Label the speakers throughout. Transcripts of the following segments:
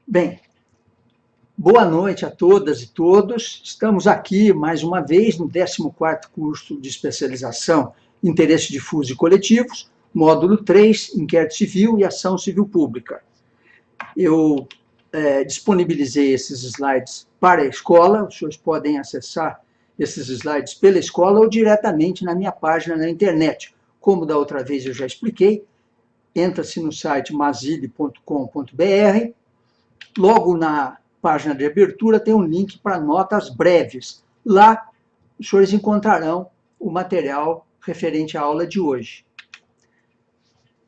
Speaker 1: Bem, boa noite a todas e todos. Estamos aqui mais uma vez no 14º curso de especialização em Interesse Difuso e Coletivos, módulo 3, Inquérito Civil e Ação Civil Pública. Eu disponibilizei esses slides para a escola, os senhores podem acessar esses slides pela escola ou diretamente na minha página na internet. Como da outra vez eu já expliquei, entra-se no site mazili.com.br. Logo na página de abertura tem um link para notas breves. Lá, os senhores encontrarão o material referente à aula de hoje.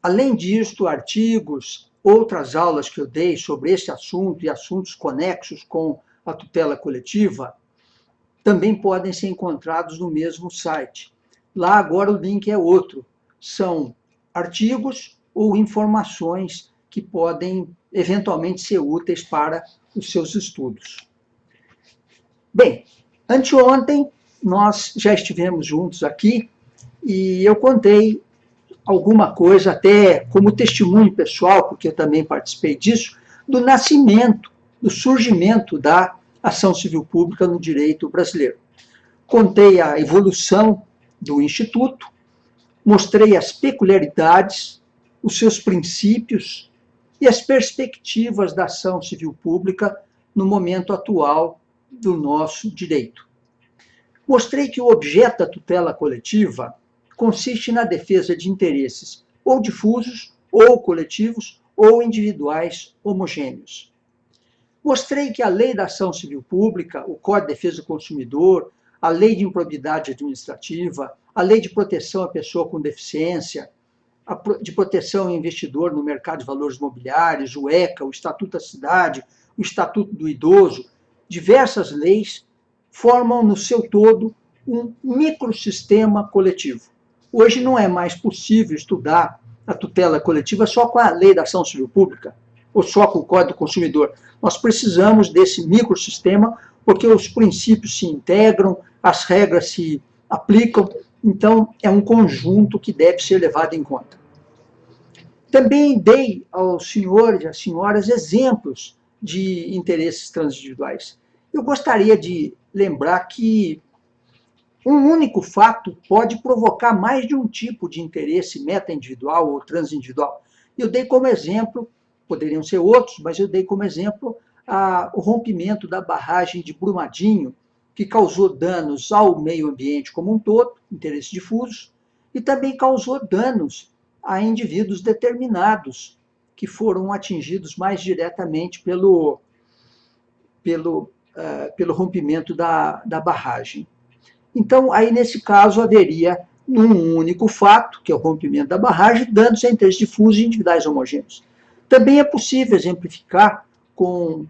Speaker 1: Além disto, artigos, outras aulas que eu dei sobre esse assunto e assuntos conexos com a tutela coletiva, também podem ser encontrados no mesmo site. Lá agora o link é outro. São artigos ou informações que podem eventualmente ser úteis para os seus estudos. Bem, anteontem nós já estivemos juntos aqui e eu contei alguma coisa, até como testemunho pessoal, porque eu também participei disso, do nascimento, do surgimento da ação civil pública no direito brasileiro. Contei a evolução do Instituto, mostrei as peculiaridades, os seus princípios e as perspectivas da ação civil pública no momento atual do nosso direito. Mostrei que o objeto da tutela coletiva consiste na defesa de interesses ou difusos, ou coletivos, ou individuais homogêneos. Mostrei que a Lei da Ação Civil Pública, o Código de Defesa do Consumidor, a Lei de Improbidade Administrativa, a Lei de Proteção à Pessoa com Deficiência, de proteção ao investidor no mercado de valores imobiliários, o ECA, o Estatuto da Cidade, o Estatuto do Idoso, diversas leis formam no seu todo um microsistema coletivo. Hoje não é mais possível estudar a tutela coletiva só com a Lei da Ação Civil Pública ou só com o Código do Consumidor. Nós precisamos desse microsistema porque os princípios se integram, as regras se aplicam, então é um conjunto que deve ser levado em conta. Também dei aos senhores e às senhoras exemplos de interesses transindividuais. Eu gostaria de lembrar que um único fato pode provocar mais de um tipo de interesse meta-individual ou transindividual. Eu dei como exemplo, poderiam ser outros, mas eu dei como exemplo o rompimento da barragem de Brumadinho, que causou danos ao meio ambiente como um todo, interesses difusos, e também causou danos a indivíduos determinados, que foram atingidos mais diretamente pelo rompimento da barragem. Então, aí nesse caso, haveria, num único fato, que é o rompimento da barragem, danos a interesses difusos e individuais homogêneos. Também é possível exemplificar com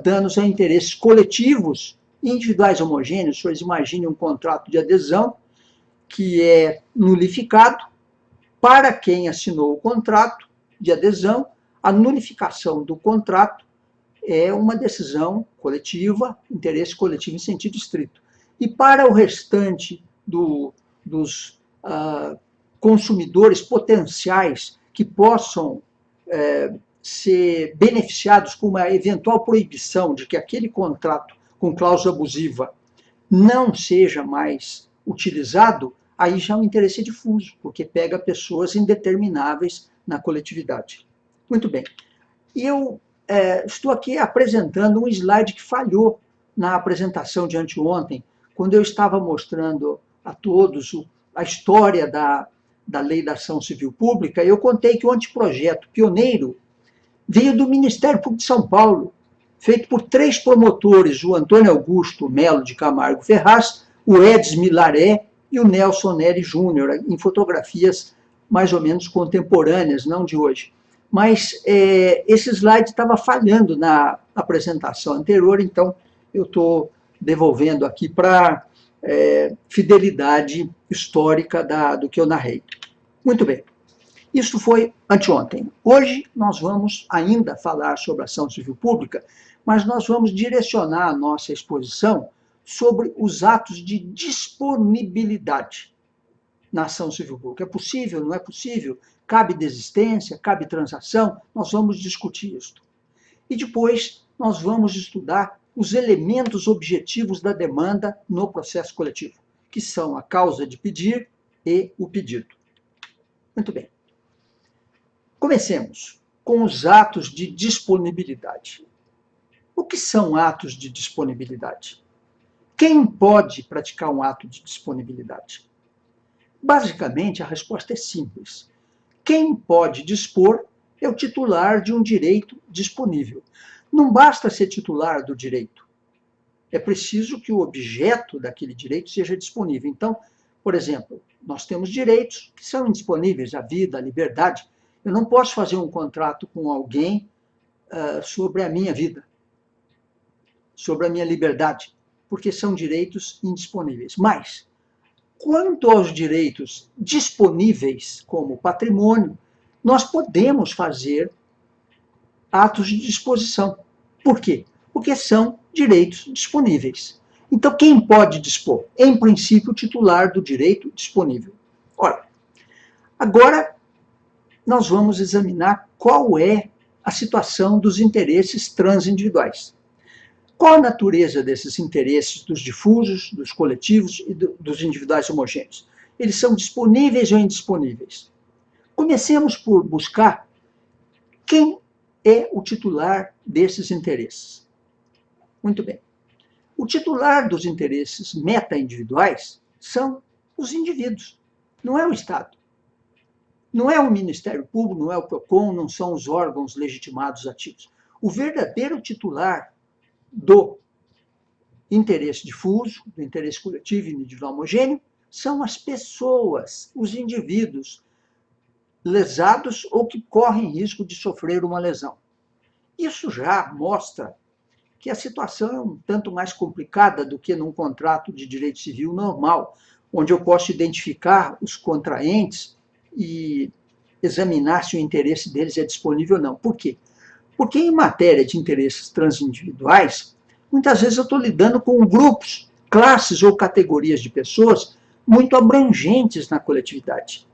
Speaker 1: danos a interesses coletivos e individuais homogêneos. Vocês imaginem um contrato de adesão que é nulificado. Para quem assinou o contrato de adesão, a nulificação do contrato é uma decisão coletiva, interesse coletivo em sentido estrito. E para o restante dos consumidores potenciais que possam ser beneficiados com uma eventual proibição de que aquele contrato com cláusula abusiva não seja mais utilizado, aí já é um interesse difuso, porque pega pessoas indetermináveis na coletividade. Muito bem. E eu estou aqui apresentando um slide que falhou na apresentação de anteontem, quando eu estava mostrando a todos a história da Lei da Ação Civil Pública. Eu contei que o anteprojeto pioneiro veio do Ministério Público de São Paulo, feito por 3 promotores, o Antônio Augusto Melo de Camargo Ferraz, o Edson Milaré e o Nelson Neri Júnior, em fotografias mais ou menos contemporâneas, não de hoje. Mas esse slide estava falhando na apresentação anterior, então eu estou devolvendo aqui para fidelidade histórica do que eu narrei. Muito bem. Isso foi anteontem. Hoje nós vamos ainda falar sobre a ação civil pública, mas nós vamos direcionar a nossa exposição sobre os atos de disponibilidade na ação civil pública. É possível, não é possível? Cabe desistência, cabe transação? Nós vamos discutir isso. E depois nós vamos estudar os elementos objetivos da demanda no processo coletivo, que são a causa de pedir e o pedido. Muito bem. Comecemos com os atos de disponibilidade. O que são atos de disponibilidade? Quem pode praticar um ato de disponibilidade? Basicamente, a resposta é simples. Quem pode dispor é o titular de um direito disponível. Não basta ser titular do direito. É preciso que o objeto daquele direito seja disponível. Então, por exemplo, nós temos direitos que são indisponíveis, a vida, a liberdade. Eu não posso fazer um contrato com alguém sobre a minha vida, sobre a minha liberdade, porque são direitos indisponíveis. Mas, quanto aos direitos disponíveis, como patrimônio, nós podemos fazer atos de disposição. Por quê? Porque são direitos disponíveis. Então, quem pode dispor? Em princípio, o titular do direito disponível. Ora, agora nós vamos examinar qual é a situação dos interesses transindividuais. Qual a natureza desses interesses, dos difusos, dos coletivos e dos individuais homogêneos? Eles são disponíveis ou indisponíveis? Comecemos por buscar quem é o titular desses interesses. Muito bem. O titular dos interesses meta-individuais são os indivíduos, não é o Estado. Não é o Ministério Público, não é o PROCON, não são os órgãos legitimados ativos. O verdadeiro titular do interesse difuso, do interesse coletivo e individual homogêneo, são as pessoas, os indivíduos lesados ou que correm risco de sofrer uma lesão. Isso já mostra que a situação é um tanto mais complicada do que num contrato de direito civil normal, onde eu posso identificar os contraentes e examinar se o interesse deles é disponível ou não. Por quê? Porque em matéria de interesses transindividuais, muitas vezes eu estou lidando com grupos, classes ou categorias de pessoas muito abrangentes na coletividade.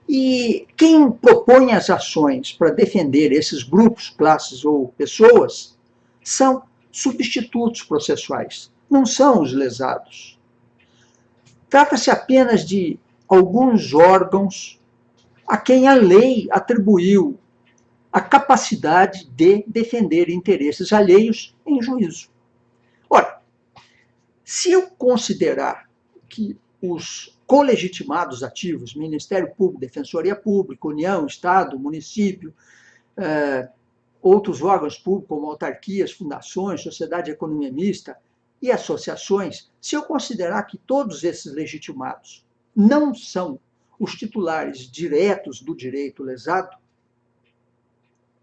Speaker 1: E quem propõe as ações para defender esses grupos, classes ou pessoas são substitutos processuais, não são os lesados. Trata-se apenas de alguns órgãos a quem a lei atribuiu a capacidade de defender interesses alheios em juízo. Ora, se eu considerar que os colegitimados ativos, Ministério Público, Defensoria Pública, União, Estado, município, outros órgãos públicos, como autarquias, fundações, sociedade de economia mista e associações, se eu considerar que todos esses legitimados não são os titulares diretos do direito lesado,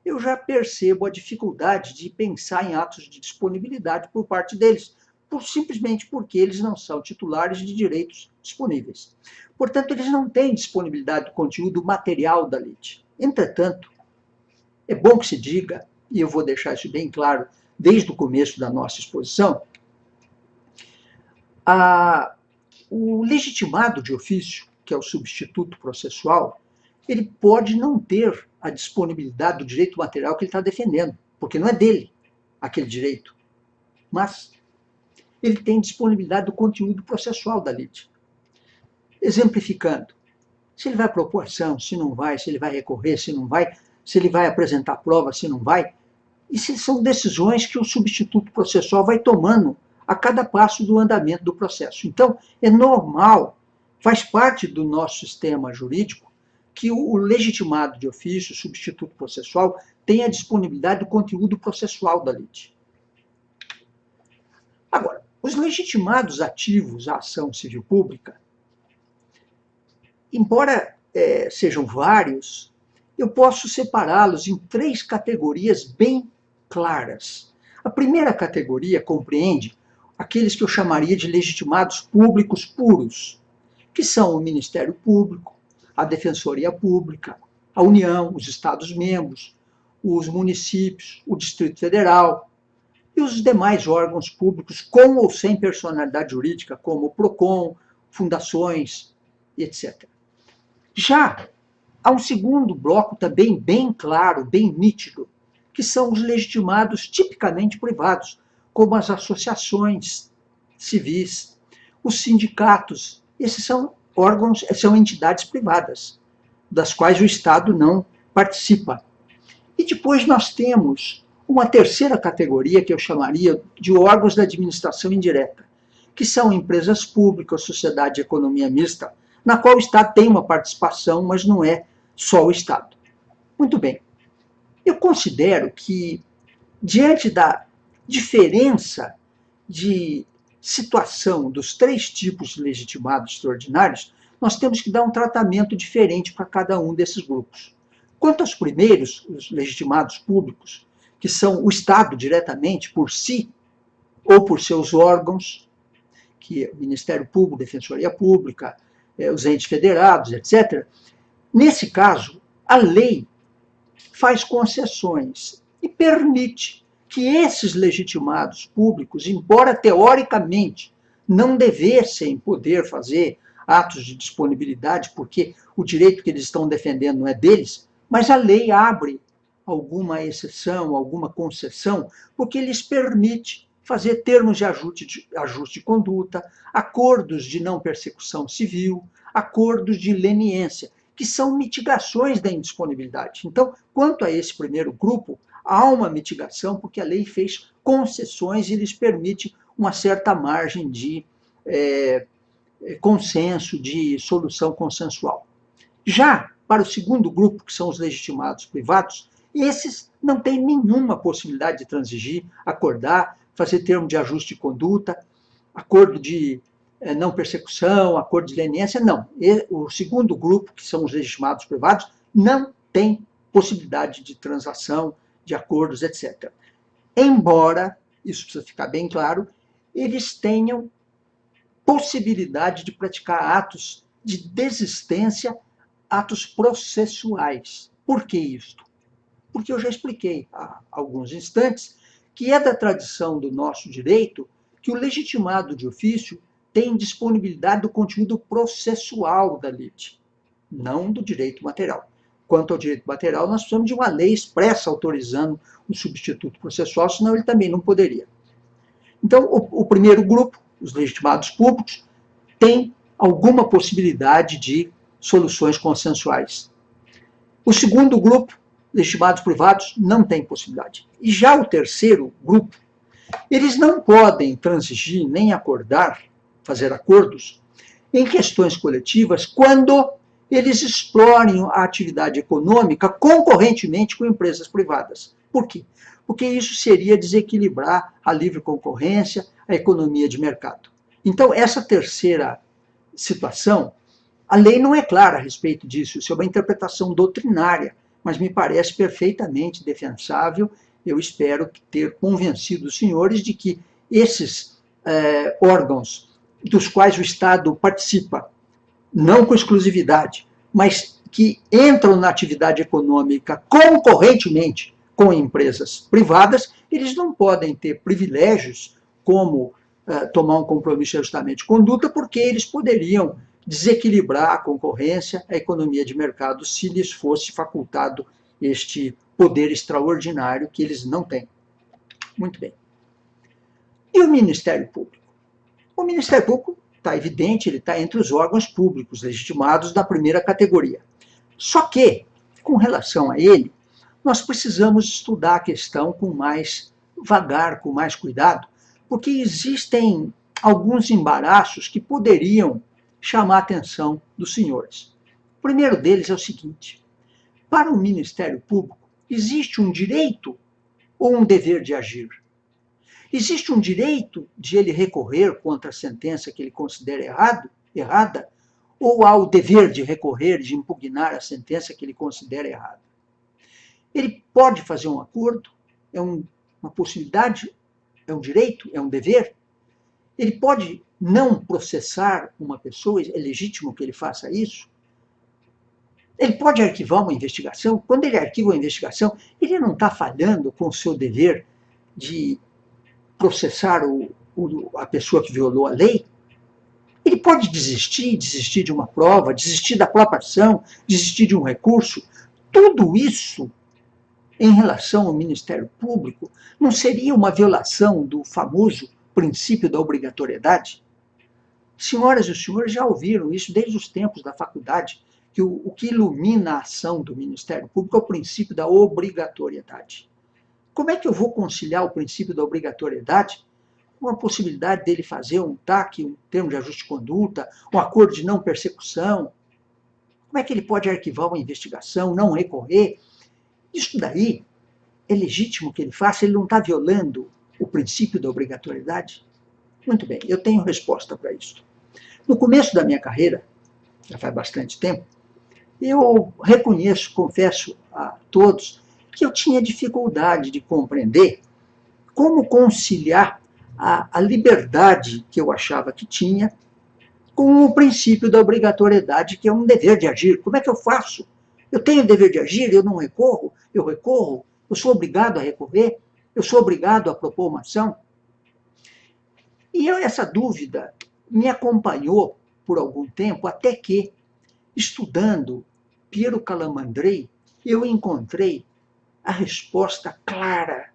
Speaker 1: eu já percebo a dificuldade de pensar em atos de disponibilidade por parte deles, simplesmente porque eles não são titulares de direitos disponíveis. Portanto, eles não têm disponibilidade do conteúdo material da lite. Entretanto, é bom que se diga, e eu vou deixar isso bem claro desde o começo da nossa exposição, o legitimado de ofício, que é o substituto processual, ele pode não ter a disponibilidade do direito material que ele está defendendo, porque não é dele aquele direito, mas ele tem disponibilidade do conteúdo processual da lite. Exemplificando, se ele vai propor ação, se não vai, se ele vai recorrer, se não vai, se ele vai apresentar prova, se não vai, isso são decisões que o substituto processual vai tomando a cada passo do andamento do processo. Então, é normal, faz parte do nosso sistema jurídico, que o legitimado de ofício, o substituto processual, tenha disponibilidade do conteúdo processual da lite. Agora, os legitimados ativos à ação civil pública, embora sejam vários, eu posso separá-los em 3 categorias bem claras. A primeira categoria compreende aqueles que eu chamaria de legitimados públicos puros, que são o Ministério Público, a Defensoria Pública, a União, os Estados-membros, os municípios, o Distrito Federal e os demais órgãos públicos com ou sem personalidade jurídica, como o PROCON, fundações, etc. Já há um segundo bloco também bem claro, bem nítido, que são os legitimados tipicamente privados, como as associações civis, os sindicatos. Esses são órgãos, são entidades privadas, das quais o Estado não participa. E depois nós temos uma terceira categoria, que eu chamaria de órgãos da administração indireta, que são empresas públicas, sociedade de economia mista, na qual o Estado tem uma participação, mas não é só o Estado. Muito bem. Eu considero que, diante da diferença de situação dos três tipos de legitimados extraordinários, nós temos que dar um tratamento diferente para cada um desses grupos. Quanto aos primeiros, os legitimados públicos, que são o Estado diretamente por si, ou por seus órgãos, que é o Ministério Público, Defensoria Pública, os entes federados, etc. Nesse caso, a lei faz concessões e permite que esses legitimados públicos, embora teoricamente não devessem poder fazer atos de disponibilidade, porque o direito que eles estão defendendo não é deles, mas a lei abre alguma exceção, alguma concessão, porque lhes permite fazer termos de ajuste de conduta, acordos de não persecução civil, acordos de leniência, que são mitigações da indisponibilidade. Então, quanto a esse primeiro grupo, há uma mitigação, porque a lei fez concessões e lhes permite uma certa margem de consenso, de solução consensual. Já para o segundo grupo, que são os legitimados privados, esses não têm nenhuma possibilidade de transigir, acordar, fazer termo de ajuste de conduta, acordo de não persecução, acordo de leniência, não. O segundo grupo, que são os legitimados privados, não tem possibilidade de transação, de acordos, etc. Embora, isso precisa ficar bem claro, eles tenham possibilidade de praticar atos de desistência, atos processuais. Por que isto? Porque eu já expliquei há alguns instantes que é da tradição do nosso direito que o legitimado de ofício tem disponibilidade do conteúdo processual da lite, não do direito material. Quanto ao direito material, nós precisamos de uma lei expressa autorizando o substituto processual, senão ele também não poderia. Então, o primeiro grupo, os legitimados públicos, tem alguma possibilidade de soluções consensuais. O segundo grupo, legitimados privados, não tem possibilidade. E já o terceiro grupo, eles não podem transigir nem acordar, fazer acordos, em questões coletivas quando eles explorem a atividade econômica concorrentemente com empresas privadas. Por quê? Porque isso seria desequilibrar a livre concorrência, a economia de mercado. Então, essa terceira situação, a lei não é clara a respeito disso, isso é uma interpretação doutrinária, mas me parece perfeitamente defensável. Eu espero ter convencido os senhores de que esses órgãos dos quais o Estado participa, não com exclusividade, mas que entram na atividade econômica concorrentemente com empresas privadas, eles não podem ter privilégios como tomar um compromisso de ajustamento de conduta, porque eles poderiam desequilibrar a concorrência, a economia de mercado, se lhes fosse facultado este poder extraordinário que eles não têm. Muito bem. E o Ministério Público? O Ministério Público está evidente, ele está entre os órgãos públicos legitimados da primeira categoria. Só que, com relação a ele, nós precisamos estudar a questão com mais vagar, com mais cuidado, porque existem alguns embaraços que poderiam chamar a atenção dos senhores. O primeiro deles é o seguinte: para o Ministério Público, existe um direito ou um dever de agir? Existe um direito de ele recorrer contra a sentença que ele considera errada, ou há o dever de recorrer, de impugnar a sentença que ele considera errada? Ele pode fazer um acordo? É uma possibilidade? É um direito? É um dever? Ele pode não processar uma pessoa? É legítimo que ele faça isso? Ele pode arquivar uma investigação? Quando ele arquiva uma investigação, ele não está falhando com o seu dever de processar a pessoa que violou a lei? Ele pode desistir de uma prova, desistir da própria ação, desistir de um recurso. Tudo isso em relação ao Ministério Público não seria uma violação do famoso princípio da obrigatoriedade? Senhoras e senhores já ouviram isso desde os tempos da faculdade, que o que ilumina a ação do Ministério Público é o princípio da obrigatoriedade. Como é que eu vou conciliar o princípio da obrigatoriedade com a possibilidade dele fazer um TAC, um termo de ajuste de conduta, um acordo de não persecução? Como é que ele pode arquivar uma investigação, não recorrer? Isso daí é legítimo que ele faça, ele não está violando o princípio da obrigatoriedade? Muito bem, eu tenho resposta para isso. No começo da minha carreira, já faz bastante tempo, eu reconheço, confesso a todos, que eu tinha dificuldade de compreender como conciliar a liberdade que eu achava que tinha com o princípio da obrigatoriedade, que é um dever de agir. Como é que eu faço? Eu tenho o dever de agir, eu não recorro, eu sou obrigado a recorrer, eu sou obrigado a propor uma ação. E essa dúvida me acompanhou por algum tempo, até que, estudando Piero Calamandrei, eu encontrei a resposta clara,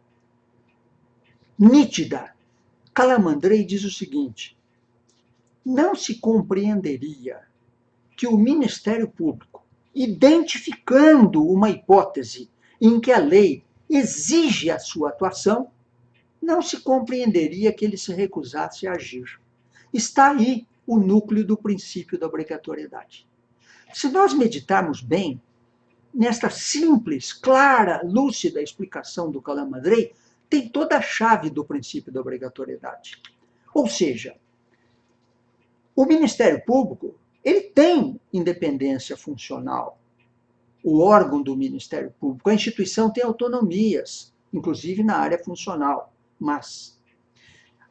Speaker 1: nítida. Calamandrei diz o seguinte: não se compreenderia que o Ministério Público, identificando uma hipótese em que a lei exige a sua atuação, não se compreenderia que ele se recusasse a agir. Está aí o núcleo do princípio da obrigatoriedade. Se nós meditarmos bem nesta simples, clara, lúcida explicação do Calamandrei, tem toda a chave do princípio da obrigatoriedade. Ou seja, o Ministério Público, ele tem independência funcional. O órgão do Ministério Público, a instituição tem autonomias, inclusive na área funcional, mas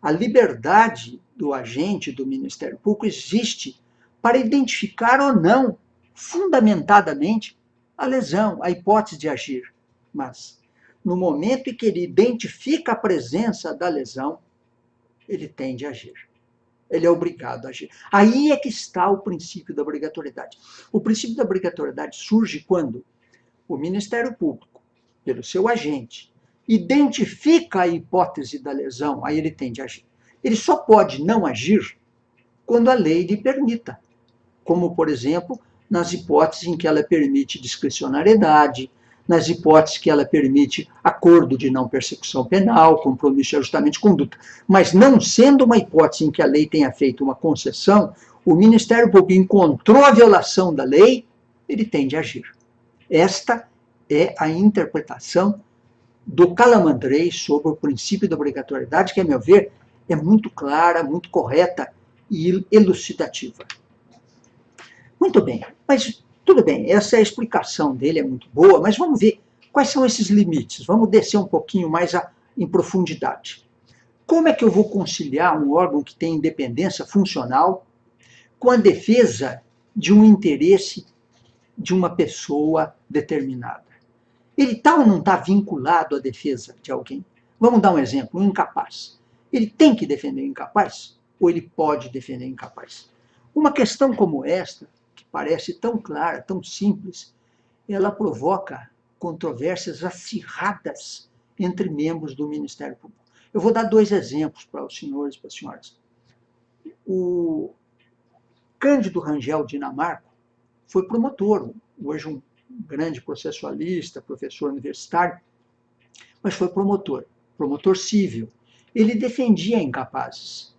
Speaker 1: a liberdade do agente do Ministério Público existe para identificar ou não, fundamentadamente, a lesão, a hipótese de agir. Mas, no momento em que ele identifica a presença da lesão, ele tem de agir. Ele é obrigado a agir. Aí é que está o princípio da obrigatoriedade. O princípio da obrigatoriedade surge quando o Ministério Público, pelo seu agente, identifica a hipótese da lesão, aí ele tem de agir. Ele só pode não agir quando a lei lhe permita, como, por exemplo, nas hipóteses em que ela permite discricionariedade, nas hipóteses que ela permite acordo de não persecução penal, compromisso de ajustamento de conduta. Mas não sendo uma hipótese em que a lei tenha feito uma concessão, o Ministério Público encontrou a violação da lei, ele tem de agir. Esta é a interpretação do Calamandrei sobre o princípio da obrigatoriedade, que, a meu ver, é muito clara, muito correta e elucidativa. Muito bem, mas tudo bem, essa explicação dele é muito boa, mas vamos ver quais são esses limites. Vamos descer um pouquinho mais em profundidade. Como é que eu vou conciliar um órgão que tem independência funcional com a defesa de um interesse de uma pessoa determinada? Ele está ou não está vinculado à defesa de alguém? Vamos dar um exemplo, um incapaz. Ele tem que defender o incapaz? Ou ele pode defender o incapaz? Uma questão como esta, que parece tão clara, tão simples, ela provoca controvérsias acirradas entre membros do Ministério Público. Eu vou dar dois exemplos para os senhores e para as senhoras. O Cândido Rangel Dinamarco foi promotor, hoje um grande processualista, professor universitário, mas foi promotor civil. Ele defendia incapazes.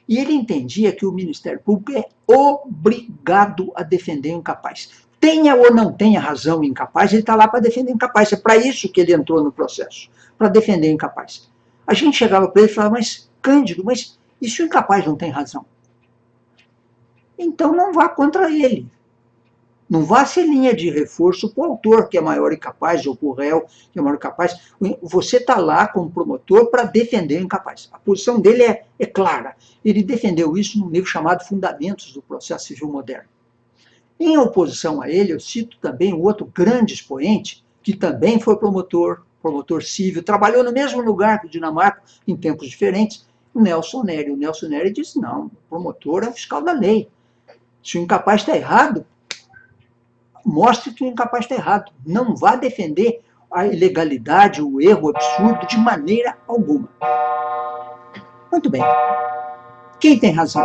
Speaker 1: E ele entendia que o Ministério Público é obrigado a defender o incapaz. Tenha ou não tenha razão o incapaz, ele está lá para defender o incapaz. É para isso que ele entrou no processo, para defender o incapaz. A gente chegava para ele e falava, mas Cândido, mas e se o incapaz não tem razão? Então não vá contra ele. Não vá ser linha de reforço para o autor, que é maior e capaz, ou para o réu, que é maior e capaz. Você está lá como promotor para defender o incapaz. A posição dele é clara. Ele defendeu isso num livro chamado Fundamentos do Processo Civil Moderno. Em oposição a ele, eu cito também um outro grande expoente, que também foi promotor civil, trabalhou no mesmo lugar que o Dinamarca, em tempos diferentes, o Nelson Nery. O Nelson Nery disse, não, o promotor é o fiscal da lei. Se o incapaz está errado, mostre que o incapaz está errado. Não vá defender a ilegalidade, o erro, o absurdo, de maneira alguma. Muito bem. Quem tem razão?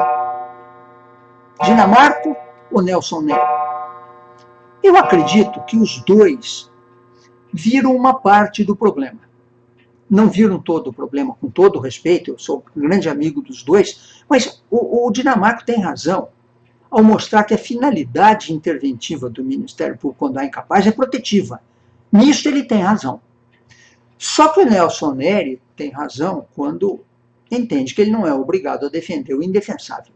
Speaker 1: Dinamarco ou Nelson Neri? Eu acredito que os dois viram uma parte do problema. Não viram todo o problema, com todo o respeito, eu sou um grande amigo dos dois, mas o Dinamarco tem razão ao mostrar que a finalidade interventiva do Ministério Público quando há incapaz é protetiva. Nisso ele tem razão. Só que o Nelson Neri tem razão quando entende que ele não é obrigado a defender o indefensável.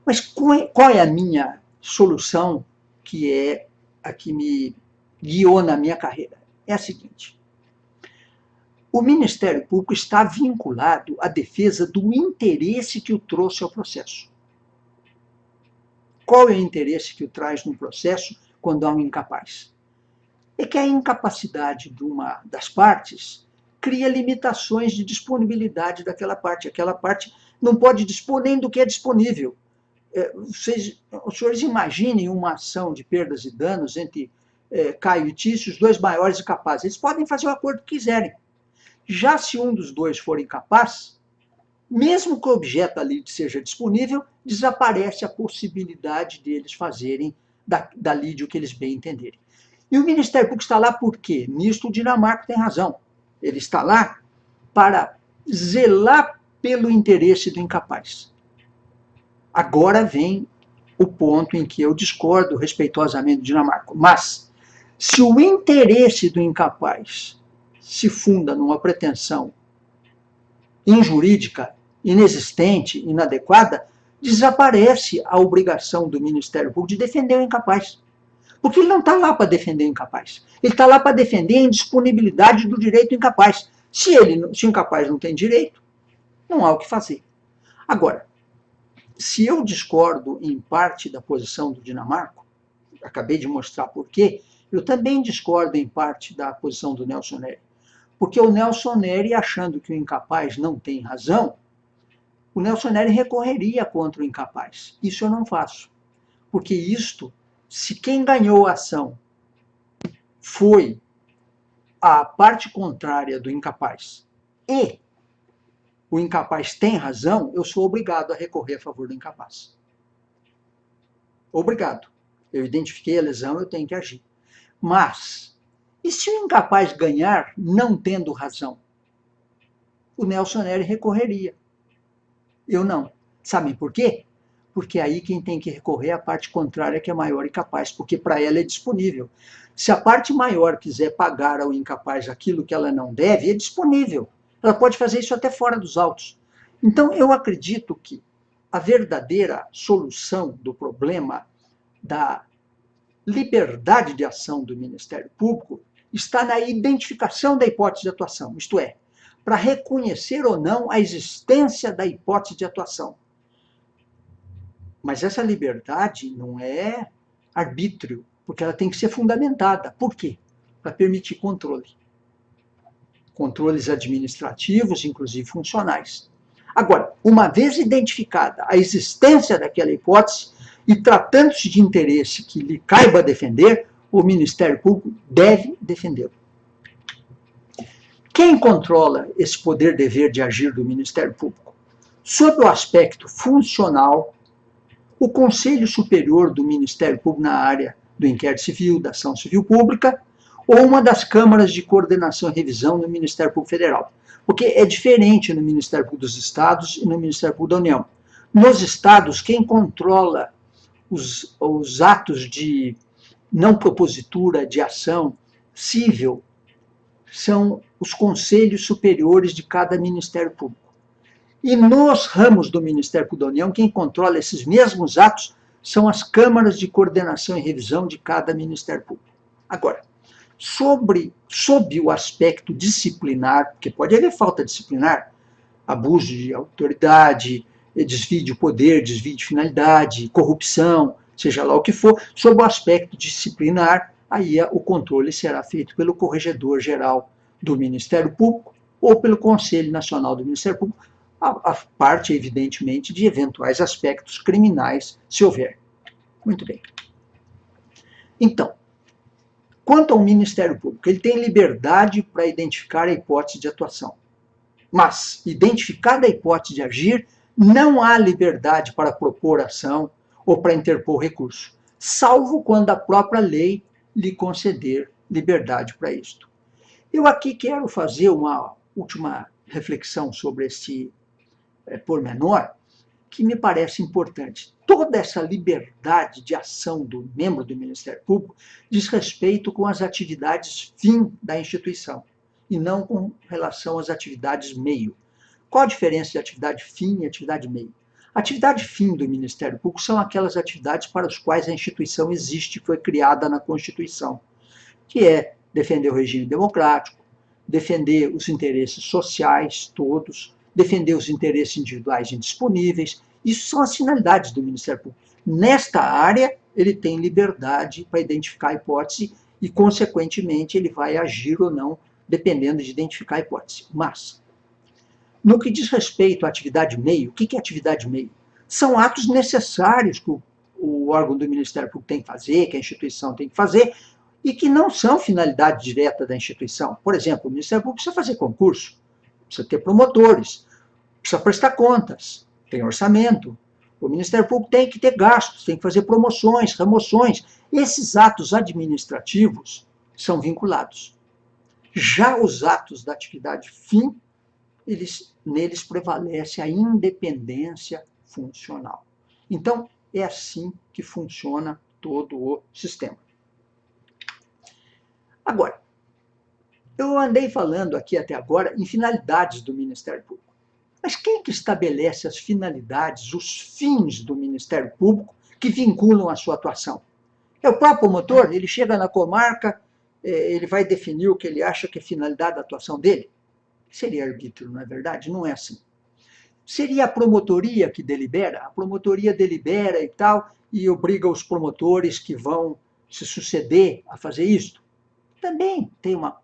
Speaker 1: Mas qual é a minha solução, que é a que me guiou na minha carreira? É a seguinte: o Ministério Público está vinculado à defesa do interesse que o trouxe ao processo. Qual é o interesse que o traz no processo quando há um incapaz? É que a incapacidade de uma das partes cria limitações de disponibilidade daquela parte. Aquela parte não pode dispor nem do que é disponível. Os senhores imaginem uma ação de perdas e danos entre Caio e Tício, os dois maiores incapazes. Eles podem fazer o acordo que quiserem. Já se um dos dois for incapaz, mesmo que o objeto ali seja disponível, desaparece a possibilidade deles fazerem da lide o que eles bem entenderem. E o Ministério Público está lá por quê? Nisto o Dinamarca tem razão. Ele está lá para zelar pelo interesse do incapaz. Agora vem o ponto em que eu discordo respeitosamente do Dinamarca. Mas, se o interesse do incapaz se funda numa pretensão injurídica, inexistente, inadequada, desaparece a obrigação do Ministério Público de defender o incapaz. Porque ele não está lá para defender o incapaz. Ele está lá para defender a indisponibilidade do direito incapaz. Se o incapaz não tem direito, não há o que fazer. Agora, se eu discordo em parte da posição do Dinamarca, acabei de mostrar por quê, eu também discordo em parte da posição do Nelson Neri. Porque o Nelson Neri, achando que o incapaz não tem razão, o Nelson Neri recorreria contra o incapaz. Isso eu não faço. Porque se quem ganhou a ação foi a parte contrária do incapaz e o incapaz tem razão, eu sou obrigado a recorrer a favor do incapaz. Obrigado. Eu identifiquei a lesão, eu tenho que agir. Mas, e se o incapaz ganhar não tendo razão? O Nelson Neri recorreria. Eu não. Sabem por quê? Porque aí quem tem que recorrer é a parte contrária, que é maior e capaz, porque para ela é disponível. Se a parte maior quiser pagar ao incapaz aquilo que ela não deve, é disponível. Ela pode fazer isso até fora dos autos. Então, eu acredito que a verdadeira solução do problema da liberdade de ação do Ministério Público está na identificação da hipótese de atuação, isto é, para reconhecer ou não a existência da hipótese de atuação. Mas essa liberdade não é arbítrio, porque ela tem que ser fundamentada. Por quê? Para permitir controle. Controles administrativos, inclusive funcionais. Agora, uma vez identificada a existência daquela hipótese e tratando-se de interesse que lhe caiba defender, o Ministério Público deve defendê-lo. Quem controla esse poder-dever de agir do Ministério Público? Sob o aspecto funcional, o Conselho Superior do Ministério Público na área do inquérito civil, da ação civil pública, ou uma das câmaras de coordenação e revisão no Ministério Público Federal. Porque é diferente no Ministério Público dos Estados e no Ministério Público da União. Nos Estados, quem controla os atos de não propositura de ação civil são os conselhos superiores de cada Ministério Público. E nos ramos do Ministério Público da União, quem controla esses mesmos atos são as câmaras de coordenação e revisão de cada Ministério Público. Agora, sob o aspecto disciplinar, porque pode haver falta disciplinar, abuso de autoridade, desvio de poder, desvio de finalidade, corrupção, seja lá o que for, sob o aspecto disciplinar, aí o controle será feito pelo Corregedor-Geral do Ministério Público ou pelo Conselho Nacional do Ministério Público, a parte, evidentemente, de eventuais aspectos criminais, se houver. Muito bem. Então, Quanto ao Ministério Público, ele tem liberdade para identificar a hipótese de atuação. Mas, identificada a hipótese de agir, não há liberdade para propor ação ou para interpor recurso, salvo quando a própria lei lhe conceder liberdade para isto. Eu aqui quero fazer uma última reflexão sobre esse pormenor, que me parece importante. Toda essa liberdade de ação do membro do Ministério Público diz respeito com as atividades fim da instituição, e não com relação às atividades meio. Qual a diferença de atividade fim e atividade meio? A atividade fim do Ministério Público são aquelas atividades para as quais a instituição existe, foi criada na Constituição, que é defender o regime democrático, defender os interesses sociais todos, defender os interesses individuais indisponíveis. Isso são as finalidades do Ministério Público. Nesta área, ele tem liberdade para identificar a hipótese e, consequentemente, ele vai agir ou não, dependendo de identificar a hipótese. Mas, no que diz respeito à atividade meio, o que é atividade meio? São atos necessários que o órgão do Ministério Público tem que fazer, que a instituição tem que fazer, e que não são finalidade direta da instituição. Por exemplo, o Ministério Público precisa fazer concurso, precisa ter promotores, precisa prestar contas, tem orçamento. O Ministério Público tem que ter gastos, tem que fazer promoções, remoções. Esses atos administrativos são vinculados. Já os atos da atividade fim, neles prevalece a independência funcional. Então, é assim que funciona todo o sistema. Agora, eu andei falando aqui até agora em finalidades do Ministério Público. Mas quem que estabelece as finalidades, os fins do Ministério Público que vinculam a sua atuação? É o próprio promotor, ele chega na comarca, ele vai definir o que ele acha que é a finalidade da atuação dele? Seria arbítrio, não é verdade? Não é assim. Seria a promotoria que delibera? A promotoria delibera e tal, e obriga os promotores que vão se suceder a fazer isso? Também tem uma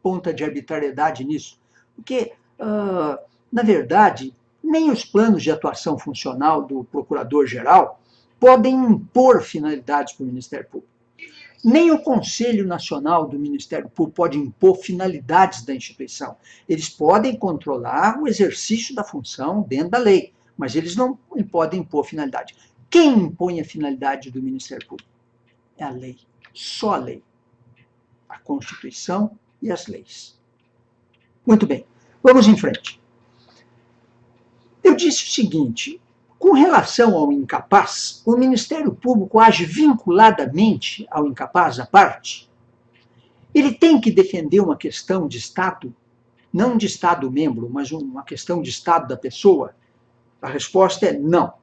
Speaker 1: ponta de arbitrariedade nisso, porque, na verdade, nem os planos de atuação funcional do Procurador-Geral podem impor finalidades para o Ministério Público. Nem o Conselho Nacional do Ministério Público pode impor finalidades da instituição. Eles podem controlar o exercício da função dentro da lei, mas eles não podem impor finalidade. Quem impõe a finalidade do Ministério Público? É a lei, só a lei. A Constituição e as leis. Muito bem, vamos em frente. Eu disse o seguinte, com relação ao incapaz, o Ministério Público age vinculadamente ao incapaz, à parte? Ele tem que defender uma questão de Estado, não de Estado-membro, mas uma questão de Estado da pessoa? A resposta é não.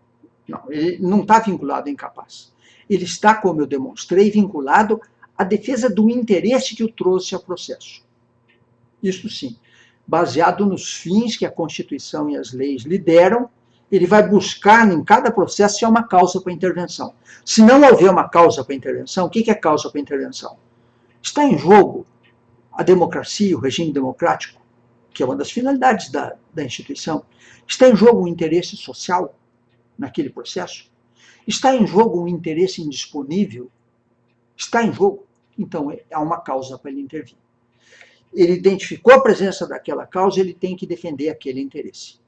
Speaker 1: Não, ele não está vinculado ao incapaz. Ele está, como eu demonstrei, vinculado à defesa do interesse que o trouxe ao processo. Isso sim, baseado nos fins que a Constituição e as leis lhe deram, ele vai buscar em cada processo se há uma causa para intervenção. Se não houver uma causa para intervenção, o que é causa para intervenção? Está em jogo a democracia, o regime democrático, que é uma das finalidades da instituição. Está em jogo o interesse social naquele processo? Está em jogo um interesse indisponível? Está em jogo? Então, há uma causa para ele intervir. Ele identificou a presença daquela causa, ele tem que defender aquele interesse.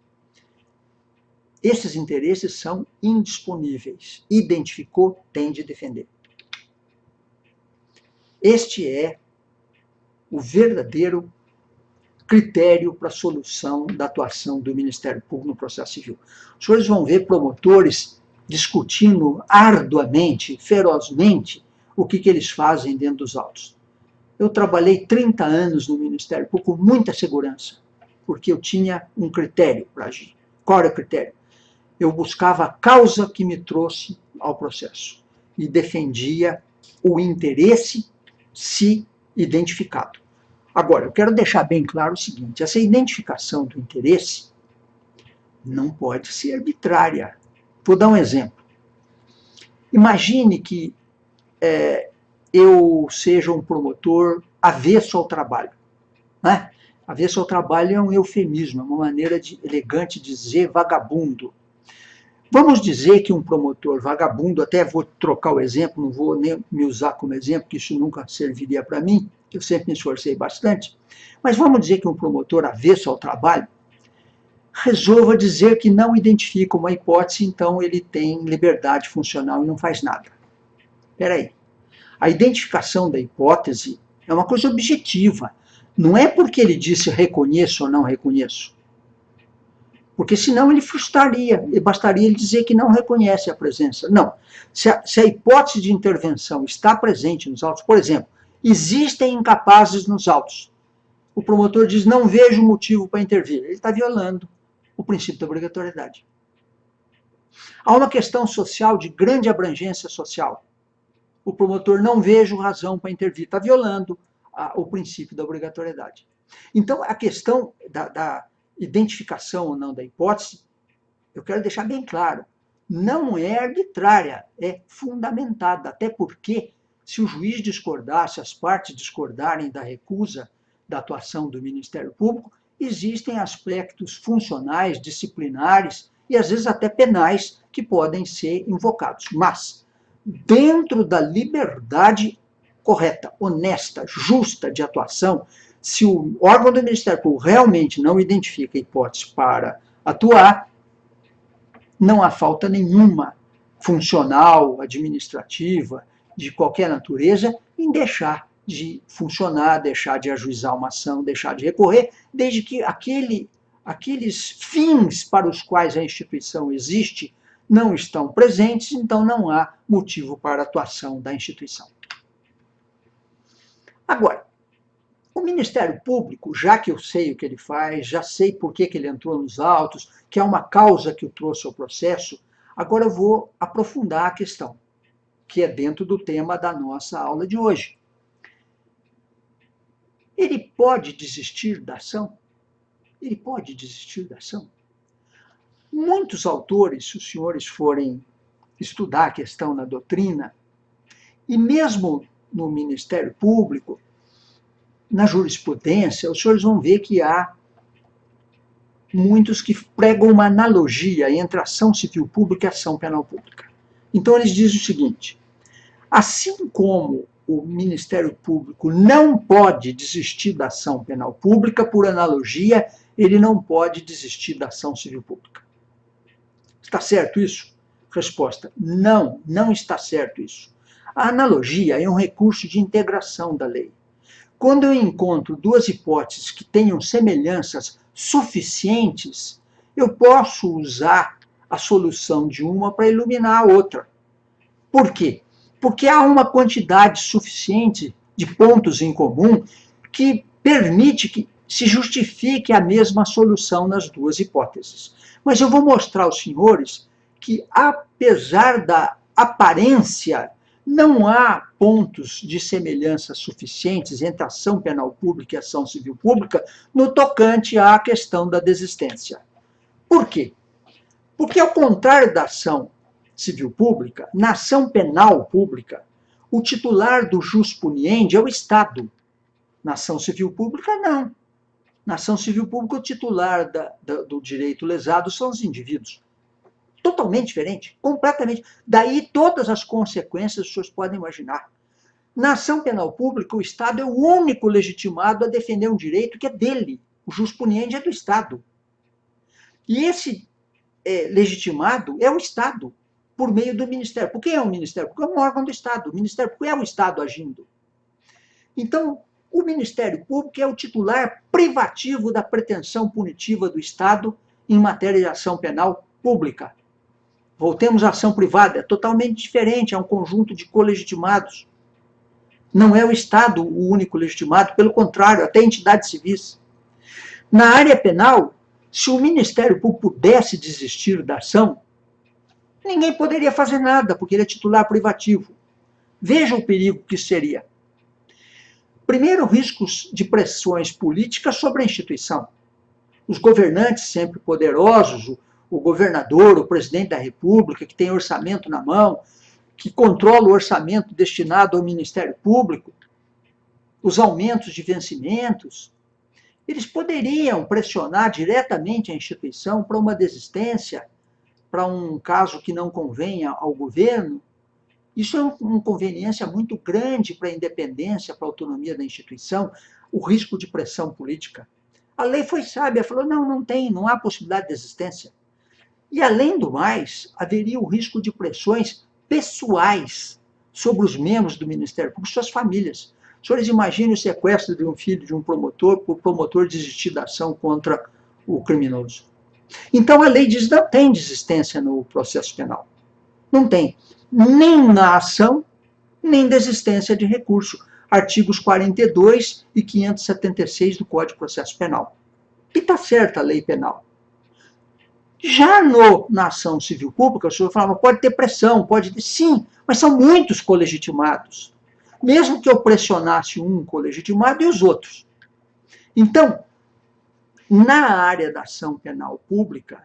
Speaker 1: Esses interesses são indisponíveis. Identificou, tem de defender. Este é o verdadeiro critério para a solução da atuação do Ministério Público no processo civil. Os senhores vão ver promotores discutindo arduamente, ferozmente, o que eles fazem dentro dos autos. Eu trabalhei 30 anos no Ministério Público com muita segurança, porque eu tinha um critério para agir. Qual era o critério? Eu buscava a causa que me trouxe ao processo e defendia o interesse se identificado. Agora, eu quero deixar bem claro o seguinte, essa identificação do interesse não pode ser arbitrária. Vou dar um exemplo. Imagine que eu seja um promotor avesso ao trabalho. Né? Avesso ao trabalho é um eufemismo, é uma maneira elegante de dizer vagabundo. Vamos dizer que um promotor vagabundo, até vou trocar o exemplo, não vou nem me usar como exemplo, que isso nunca serviria para mim, eu sempre me esforcei bastante, mas vamos dizer que um promotor avesso ao trabalho resolva dizer que não identifica uma hipótese, então ele tem liberdade funcional e não faz nada. Espera aí. A identificação da hipótese é uma coisa objetiva. Não é porque ele disse reconheço ou não reconheço. Porque senão ele frustraria, e bastaria ele dizer que não reconhece a presença. Não. Se a hipótese de intervenção está presente nos autos, por exemplo, existem incapazes nos autos. O promotor diz, não vejo motivo para intervir. Ele está violando o princípio da obrigatoriedade. Há uma questão social de grande abrangência social. O promotor não vejo razão para intervir. Está violando o princípio da obrigatoriedade. Então, a questão da identificação ou não da hipótese, eu quero deixar bem claro, não é arbitrária, é fundamentada, até porque, se o juiz discordar, se as partes discordarem da recusa da atuação do Ministério Público, existem aspectos funcionais, disciplinares e, às vezes, até penais que podem ser invocados. Mas, dentro da liberdade correta, honesta, justa de atuação, se o órgão do Ministério Público realmente não identifica hipótese para atuar, não há falta nenhuma funcional, administrativa, de qualquer natureza, em deixar de funcionar, deixar de ajuizar uma ação, deixar de recorrer, desde que aqueles fins para os quais a instituição existe não estão presentes, então não há motivo para a atuação da instituição. Agora, o Ministério Público, já que eu sei o que ele faz, já sei por que ele entrou nos autos, que é uma causa que o trouxe ao processo, agora eu vou aprofundar a questão, que é dentro do tema da nossa aula de hoje. Ele pode desistir da ação? Ele pode desistir da ação? Muitos autores, se os senhores forem estudar a questão na doutrina, e mesmo no Ministério Público, na jurisprudência, os senhores vão ver que há muitos que pregam uma analogia entre ação civil pública e ação penal pública. Então, eles dizem o seguinte, assim como o Ministério Público não pode desistir da ação penal pública, por analogia, ele não pode desistir da ação civil pública. Está certo isso? Resposta, não, não está certo isso. A analogia é um recurso de integração da lei. Quando eu encontro duas hipóteses que tenham semelhanças suficientes, eu posso usar a solução de uma para iluminar a outra. Por quê? Porque há uma quantidade suficiente de pontos em comum que permite que se justifique a mesma solução nas duas hipóteses. Mas eu vou mostrar aos senhores que, apesar da aparência, não há pontos de semelhança suficientes entre a ação penal pública e a ação civil pública no tocante à questão da desistência. Por quê? Porque, ao contrário da ação civil pública, na ação penal pública, o titular do jus puniendi é o Estado. Na ação civil pública, não. Na ação civil pública, o titular do direito lesado são os indivíduos. Totalmente diferente, completamente. Daí todas as consequências os senhores podem imaginar. Na ação penal pública, o Estado é o único legitimado a defender um direito que é dele. O jus puniendi é do Estado. E esse legitimado é o Estado, por meio do Ministério. Por que é o Ministério? Porque é um órgão do Estado. O Ministério Público é o Estado agindo. Então, o Ministério Público é o titular privativo da pretensão punitiva do Estado em matéria de ação penal pública. Voltemos à ação privada, é totalmente diferente, é um conjunto de colegitimados. Não é o Estado o único legitimado, pelo contrário, até entidades civis. Na área penal, se o Ministério Público pudesse desistir da ação, ninguém poderia fazer nada, porque ele é titular privativo. Veja o perigo que isso seria. Primeiro, riscos de pressões políticas sobre a instituição. Os governantes sempre poderosos, o governador, o presidente da República, que tem orçamento na mão, que controla o orçamento destinado ao Ministério Público, os aumentos de vencimentos, eles poderiam pressionar diretamente a instituição para uma desistência, para um caso que não convenha ao governo, isso é uma inconveniência muito grande para a independência, para a autonomia da instituição, o risco de pressão política. A lei foi sábia, falou, não há possibilidade de existência. E, além do mais, haveria o risco de pressões pessoais sobre os membros do Ministério Público, suas famílias. Os senhores imaginem o sequestro de um filho de um promotor, por o promotor desistir da ação contra o criminoso. Então, a lei diz que não tem desistência no processo penal. Não tem. Nem na ação, nem desistência de recurso. Artigos 42 e 576 do Código de Processo Penal. E está certa a lei penal. Já na ação civil pública, o senhor falava, pode ter pressão, pode ter... Sim, mas são muitos colegitimados. Mesmo que eu pressionasse um colegitimado e os outros. Então, na área da ação penal pública,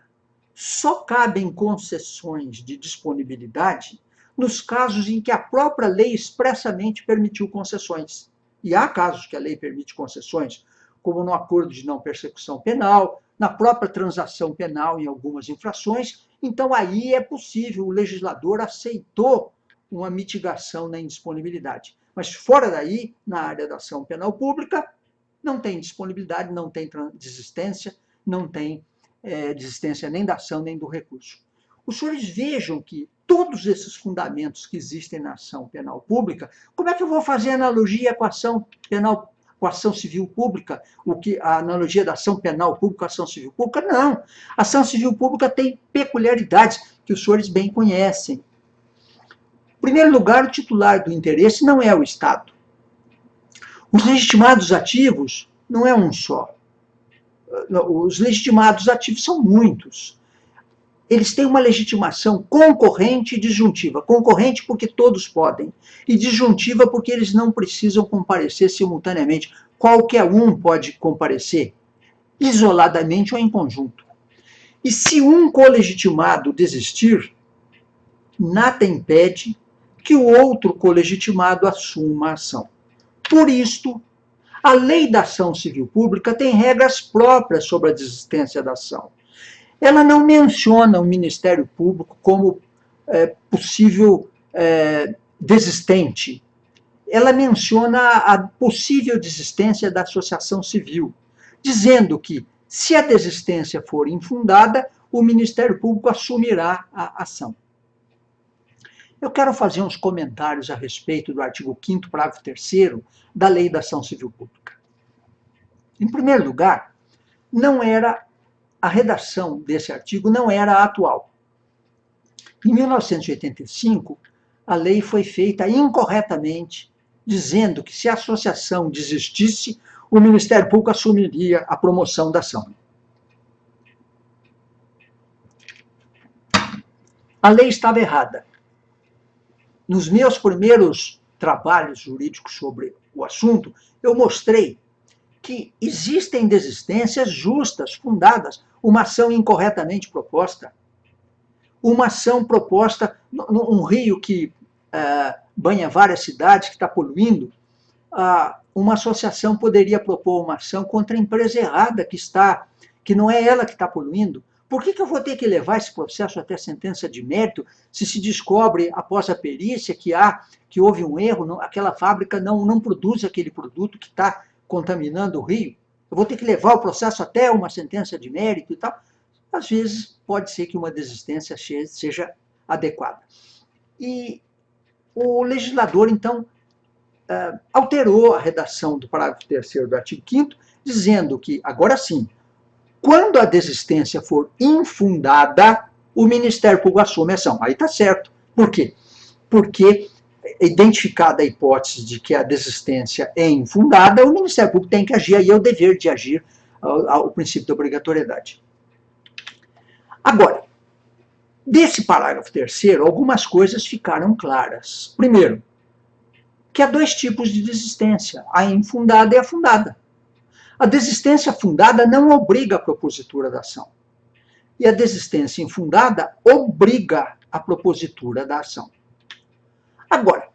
Speaker 1: só cabem concessões de disponibilidade nos casos em que a própria lei expressamente permitiu concessões. E há casos que a lei permite concessões, como no acordo de não persecução penal, na própria transação penal em algumas infrações. Então, aí é possível, o legislador aceitou uma mitigação na indisponibilidade. Mas fora daí, na área da ação penal pública, não tem disponibilidade, não tem desistência, não tem desistência nem da ação nem do recurso. Os senhores vejam que todos esses fundamentos que existem na ação penal pública, como é que eu vou fazer analogia com a ação penal, com a ação civil pública, a analogia da ação penal pública com a ação civil pública? Não. A ação civil pública tem peculiaridades que os senhores bem conhecem. Em primeiro lugar, o titular do interesse não é o Estado. Os legitimados ativos não é um só. Os legitimados ativos são muitos. Eles têm uma legitimação concorrente e disjuntiva. Concorrente porque todos podem, e disjuntiva porque eles não precisam comparecer simultaneamente. Qualquer um pode comparecer, isoladamente ou em conjunto. E se um colegitimado desistir, nada impede que o outro colegitimado assuma a ação. Por isto, a lei da ação civil pública tem regras próprias sobre a desistência da ação. Ela não menciona o Ministério Público como possível desistente. Ela menciona a possível desistência da associação civil, dizendo que, se a desistência for infundada, o Ministério Público assumirá a ação. Eu quero fazer uns comentários a respeito do artigo 5º, parágrafo 3º, da Lei da Ação Civil Pública. Em primeiro lugar, a redação desse artigo não era a atual. Em 1985, a lei foi feita incorretamente, dizendo que se a associação desistisse, o Ministério Público assumiria a promoção da ação. A lei estava errada. Nos meus primeiros trabalhos jurídicos sobre o assunto, eu mostrei que existem desistências justas, fundadas, uma ação incorretamente proposta. Uma ação proposta num rio que banha várias cidades, que está poluindo, uma associação poderia propor uma ação contra a empresa errada que não é ela que está poluindo. Por que eu vou ter que levar esse processo até sentença de mérito se descobre, após a perícia, que houve um erro, aquela fábrica não produz aquele produto que está contaminando o rio? Eu vou ter que levar o processo até uma sentença de mérito e tal? Às vezes, pode ser que uma desistência seja adequada. E o legislador, então, alterou a redação do parágrafo 3º do artigo 5º, dizendo que, agora sim, quando a desistência for infundada, o Ministério Público assume a ação. Aí está certo. Por quê? Porque, identificada a hipótese de que a desistência é infundada, o Ministério Público tem que agir, aí é o dever de agir, o princípio da obrigatoriedade. Agora, desse parágrafo 3º, algumas coisas ficaram claras. Primeiro, que há dois tipos de desistência, a infundada e a fundada. A desistência fundada não obriga a propositura da ação. E a desistência infundada obriga a propositura da ação. Agora,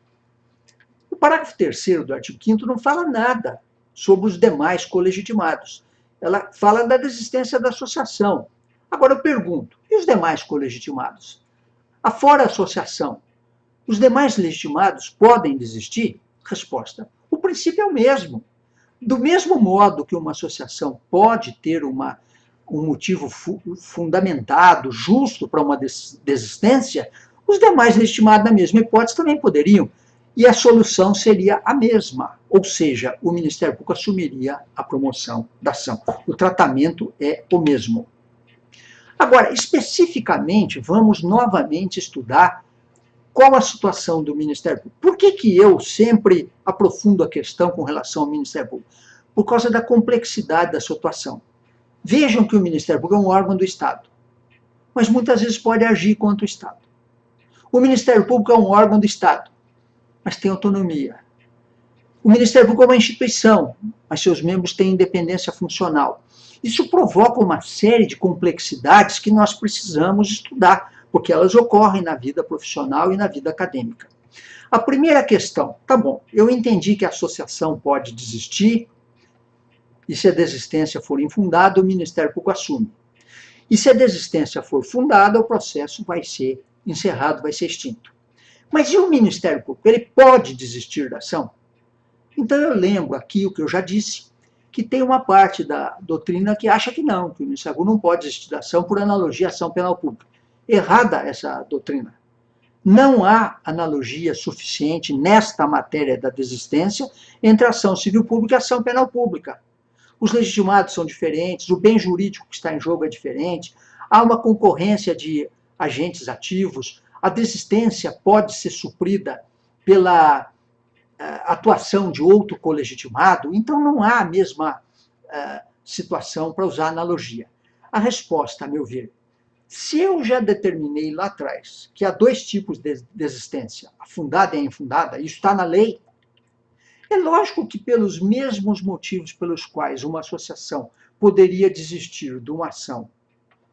Speaker 1: o parágrafo 3º do artigo 5º não fala nada sobre os demais colegitimados. Ela fala da desistência da associação. Agora eu pergunto, E os demais colegitimados? Afora a associação, os demais legitimados podem desistir? Resposta: o princípio é o mesmo. Do mesmo modo que uma associação pode ter um motivo fundamentado, justo para uma desistência, os demais legitimados, na mesma hipótese, também poderiam. E a solução seria a mesma, ou seja, o Ministério Público assumiria a promoção da ação. O tratamento é o mesmo. Agora, especificamente, vamos novamente estudar qual a situação do Ministério Público. Por que eu sempre aprofundo a questão com relação ao Ministério Público? Por causa da complexidade da situação. Vejam que o Ministério Público é um órgão do Estado, mas muitas vezes pode agir contra o Estado. O Ministério Público é um órgão do Estado, mas tem autonomia. O Ministério Público é uma instituição, mas seus membros têm independência funcional. Isso provoca uma série de complexidades que nós precisamos estudar, porque elas ocorrem na vida profissional e na vida acadêmica. A primeira questão, tá bom, eu entendi que a associação pode desistir, e se a desistência for infundada, o Ministério Público assume. E se a desistência for fundada, o processo vai ser encerrado, vai ser extinto. Mas e o Ministério Público? Ele pode desistir da ação? Então eu lembro aqui o que eu já disse, que tem uma parte da doutrina que acha que não, que o Ministério Público não pode desistir da ação por analogia à ação penal pública. Errada essa doutrina. Não há analogia suficiente nesta matéria da desistência entre a ação civil pública e a ação penal pública. Os legitimados são diferentes, o bem jurídico que está em jogo é diferente, há uma concorrência de agentes ativos, a desistência pode ser suprida pela atuação de outro colegitimado, então não há a mesma situação para usar analogia. A resposta, a meu ver, se eu já determinei lá atrás que há dois tipos de desistência, a fundada e a infundada, isso está na lei, é lógico que pelos mesmos motivos pelos quais uma associação poderia desistir de uma ação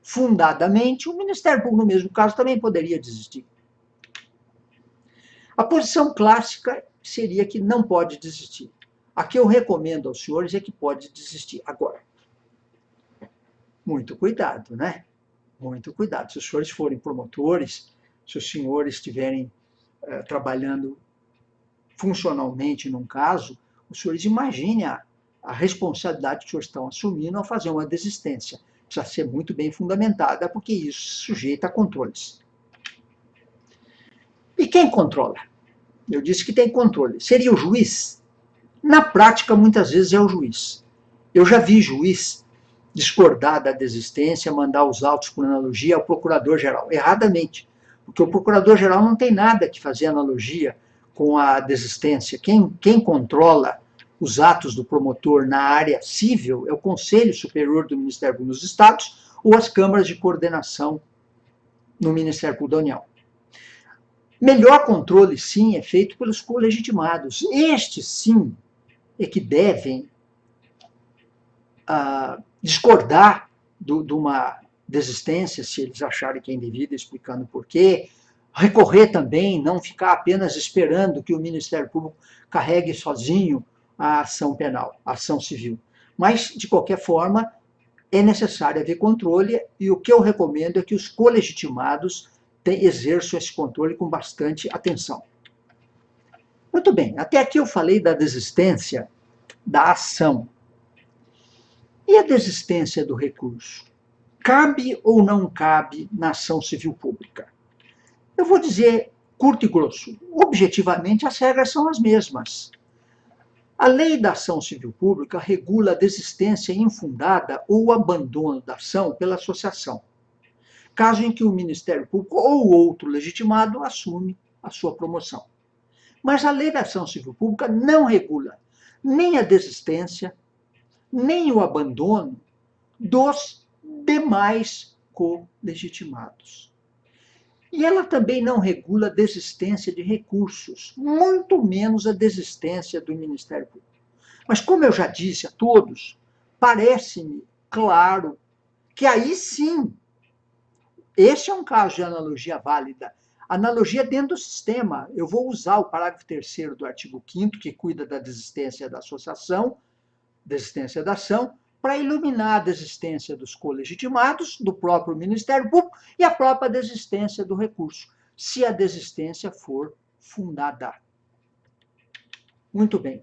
Speaker 1: fundadamente, o Ministério Público, no mesmo caso, também poderia desistir. A posição clássica seria que não pode desistir. A que eu recomendo aos senhores é que pode desistir. Agora, muito cuidado, né? Muito cuidado. Se os senhores forem promotores, se os senhores estiverem trabalhando funcionalmente num caso, os senhores imaginem a responsabilidade que os senhores estão assumindo ao fazer uma desistência. Precisa ser muito bem fundamentada, porque isso se sujeita a controles. E quem controla? Eu disse que tem controle. Seria o juiz? Na prática, muitas vezes é o juiz. Eu já vi juiz discordar da desistência, mandar os autos por analogia ao procurador-geral, erradamente, porque o procurador-geral não tem nada que fazer analogia com a desistência. Quem controla os atos do promotor na área civil é o Conselho Superior do Ministério Público dos Estados ou as câmaras de coordenação no Ministério Público da União. Melhor controle, sim, é feito pelos colegitimados. Estes, sim, é que devem discordar de uma desistência, se eles acharem que é indevida, explicando por quê. Recorrer também, não ficar apenas esperando que o Ministério Público carregue sozinho a ação penal, a ação civil. Mas, de qualquer forma, é necessário haver controle, e o que eu recomendo é que os colegitimados exerçam esse controle com bastante atenção. Muito bem, até aqui eu falei da desistência da ação. E a desistência do recurso? Cabe ou não cabe na ação civil pública? Eu vou dizer curto e grosso. Objetivamente, as regras são as mesmas. A lei da ação civil pública regula a desistência infundada ou o abandono da ação pela associação, caso em que o Ministério Público ou outro legitimado assume a sua promoção. Mas a lei da ação civil pública não regula nem a desistência, nem o abandono dos demais colegitimados. E ela também não regula a desistência de recursos, muito menos a desistência do Ministério Público. Mas, como eu já disse a todos, parece-me claro que aí sim, este é um caso de analogia válida. Analogia dentro do sistema. Eu vou usar o parágrafo 3º do artigo 5º, que cuida da desistência da associação, desistência da ação, para iluminar a desistência dos colegitimados, do próprio Ministério Público e a própria desistência do recurso, se a desistência for fundada. Muito bem.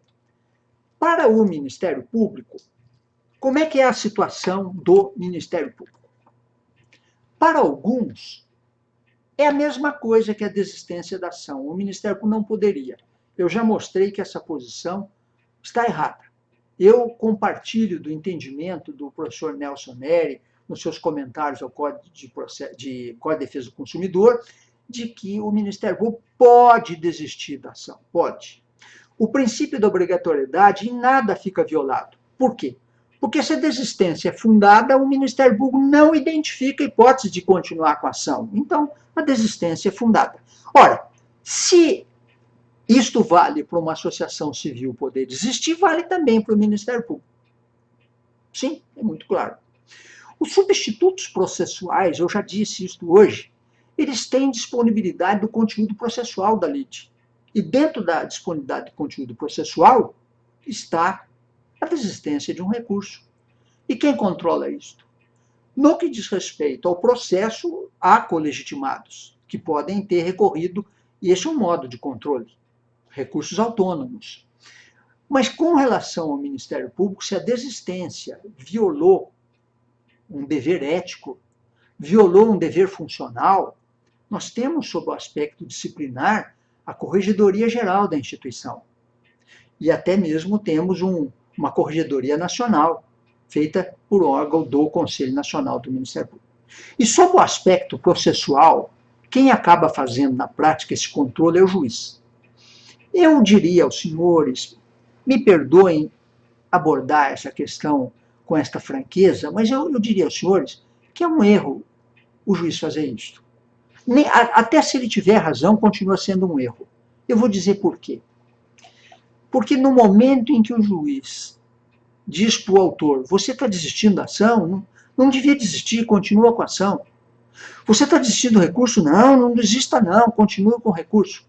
Speaker 1: Para o Ministério Público, como é que é a situação do Ministério Público? Para alguns, é a mesma coisa que a desistência da ação. O Ministério Público não poderia. Eu já mostrei que essa posição está errada. Eu compartilho do entendimento do professor Nelson Neri, nos seus comentários ao Código de Defesa do Consumidor, de que o Ministério Público pode desistir da ação. Pode. O princípio da obrigatoriedade em nada fica violado. Por quê? Porque se a desistência é fundada, o Ministério Público não identifica a hipótese de continuar com a ação. Então, a desistência é fundada. Ora, se isto vale para uma associação civil poder desistir, vale também para o Ministério Público. Sim, é muito claro. Os substitutos processuais, eu já disse isso hoje, eles têm disponibilidade do conteúdo processual da lide. E dentro da disponibilidade do conteúdo processual está a desistência de um recurso. E quem controla isto? No que diz respeito ao processo, há colegitimados que podem ter recorrido, e esse é um modo de controle, recursos autônomos. Mas com relação ao Ministério Público, se a desistência violou um dever ético, violou um dever funcional, nós temos, sob o aspecto disciplinar, a Corregedoria Geral da instituição. E até mesmo temos uma Corregedoria Nacional, feita por órgão do Conselho Nacional do Ministério Público. E sob o aspecto processual, quem acaba fazendo na prática esse controle é o juiz. Eu diria aos senhores, me perdoem abordar essa questão com esta franqueza, mas eu diria aos senhores que é um erro o juiz fazer isto. Até se ele tiver razão, continua sendo um erro. Eu vou dizer por quê. Porque no momento em que o juiz diz para o autor, você está desistindo da ação? Não devia desistir, continua com a ação. Você está desistindo do recurso? Não desista não, continua com o recurso.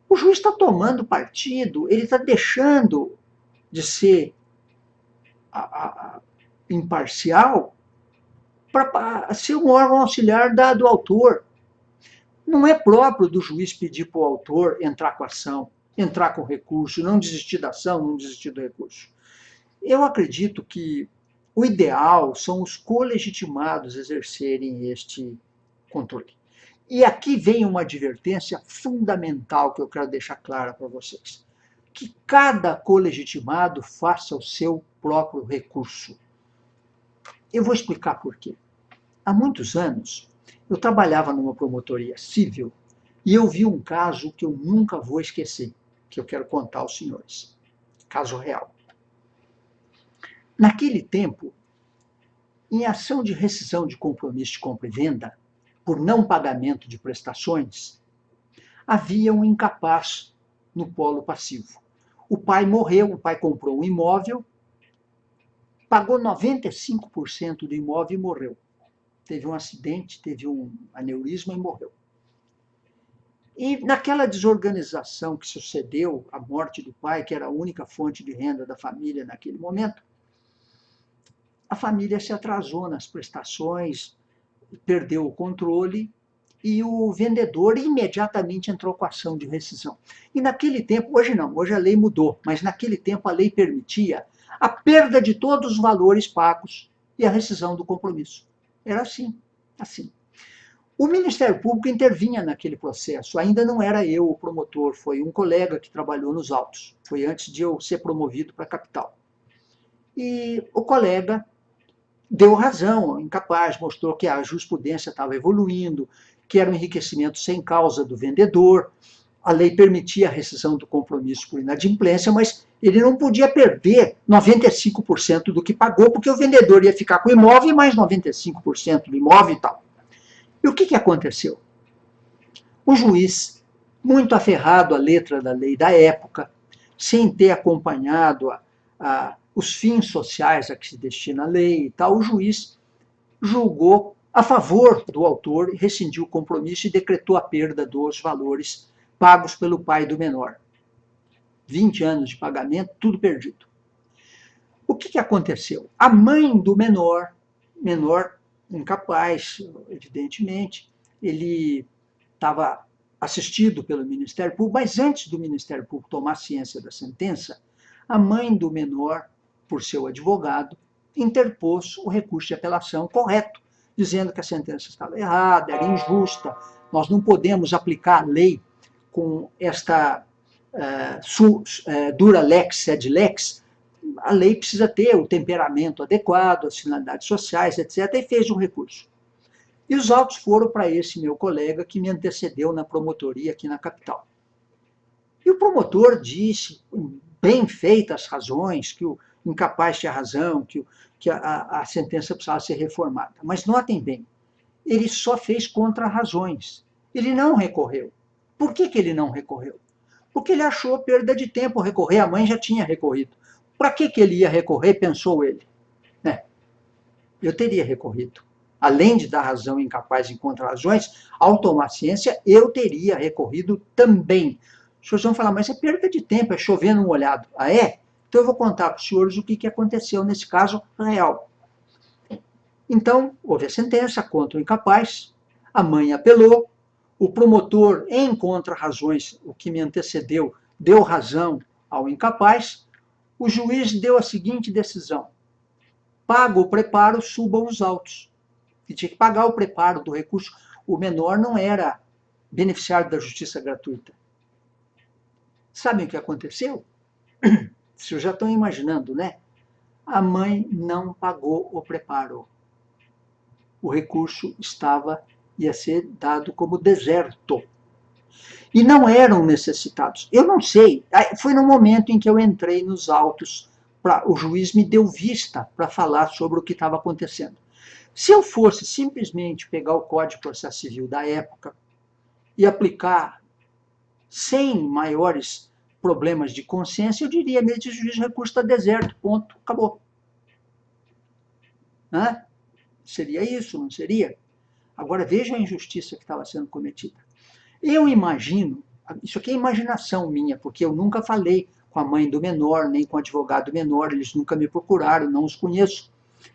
Speaker 1: O juiz está tomando partido, ele está deixando de ser imparcial para ser um órgão auxiliar do autor. Não é próprio do juiz pedir para o autor entrar com a ação, entrar com o recurso, não desistir da ação, não desistir do recurso. Eu acredito que o ideal são os colegitimados exercerem este controle. E aqui vem uma advertência fundamental que eu quero deixar clara para vocês. Que cada colegitimado faça o seu próprio recurso. Eu vou explicar por quê. Há muitos anos, eu trabalhava numa promotoria civil e eu vi um caso que eu nunca vou esquecer, que eu quero contar aos senhores. Caso real. Naquele tempo, em ação de rescisão de compromisso de compra e venda, por não pagamento de prestações, havia um incapaz no polo passivo. O pai morreu, o pai comprou um imóvel, pagou 95% do imóvel e morreu. Teve um acidente, teve um aneurisma e morreu. E naquela desorganização que sucedeu à morte do pai, que era a única fonte de renda da família naquele momento, a família se atrasou nas prestações, perdeu o controle e o vendedor imediatamente entrou com a ação de rescisão. E naquele tempo, hoje não, hoje a lei mudou, mas naquele tempo a lei permitia a perda de todos os valores pagos e a rescisão do compromisso. Era assim, assim. O Ministério Público intervinha naquele processo, ainda não era eu o promotor, foi um colega que trabalhou nos autos, foi antes de eu ser promovido para a capital. E o colega deu razão, incapaz, mostrou que a jurisprudência estava evoluindo, que era um enriquecimento sem causa do vendedor, a lei permitia a rescisão do compromisso por inadimplência, mas ele não podia perder 95% do que pagou, porque o vendedor ia ficar com o imóvel e mais 95% do imóvel e tal. E o que aconteceu? O juiz, muito aferrado à letra da lei da época, sem ter acompanhado os fins sociais a que se destina a lei e tal, o juiz julgou a favor do autor, rescindiu o compromisso e decretou a perda dos valores pagos pelo pai do menor. 20 anos de pagamento, tudo perdido. O que aconteceu? A mãe do menor incapaz, evidentemente, ele estava assistido pelo Ministério Público, mas antes do Ministério Público tomar ciência da sentença, a mãe do menor, por seu advogado, interpôs o recurso de apelação correto, dizendo que a sentença estava errada, era injusta, nós não podemos aplicar a lei com esta dura lex sed lex. A lei precisa ter o temperamento adequado, as finalidades sociais, etc., e fez um recurso. E os autos foram para esse meu colega que me antecedeu na promotoria aqui na capital. E o promotor disse, bem feitas as razões, que o incapaz tinha razão, que a sentença precisava ser reformada. Mas notem bem, ele só fez contra-razões. Ele não recorreu. Por que ele não recorreu? Porque ele achou perda de tempo recorrer, a mãe já tinha recorrido. Para que ele ia recorrer, pensou ele? Eu teria recorrido. Além de dar razão incapaz em contra-razões, ao tomar ciência, eu teria recorrido também. Os senhores vão falar, mas é perda de tempo, é chover no molhado. Ah, é? Então eu vou contar para os senhores o que aconteceu nesse caso real. Então, houve a sentença contra o incapaz, a mãe apelou, o promotor, em contra-razões, o que me antecedeu, deu razão ao incapaz, o juiz deu a seguinte decisão: paga o preparo, suba os autos. E tinha que pagar o preparo do recurso. O menor não era beneficiário da justiça gratuita. Sabem o que aconteceu? Vocês já estão imaginando, né? A mãe não pagou o preparo. O recurso ia ser dado como deserto. E não eram necessitados. Eu não sei, foi no momento em que eu entrei nos autos, o juiz me deu vista para falar sobre o que estava acontecendo. Se eu fosse simplesmente pegar o Código de Processo Civil da época e aplicar sem maiores problemas de consciência, eu diria, esse juiz de recurso está deserto, ponto, acabou. Seria isso, não seria? Agora, veja a injustiça que estava sendo cometida. Eu imagino, isso aqui é imaginação minha, porque eu nunca falei com a mãe do menor, nem com o advogado menor, eles nunca me procuraram, não os conheço.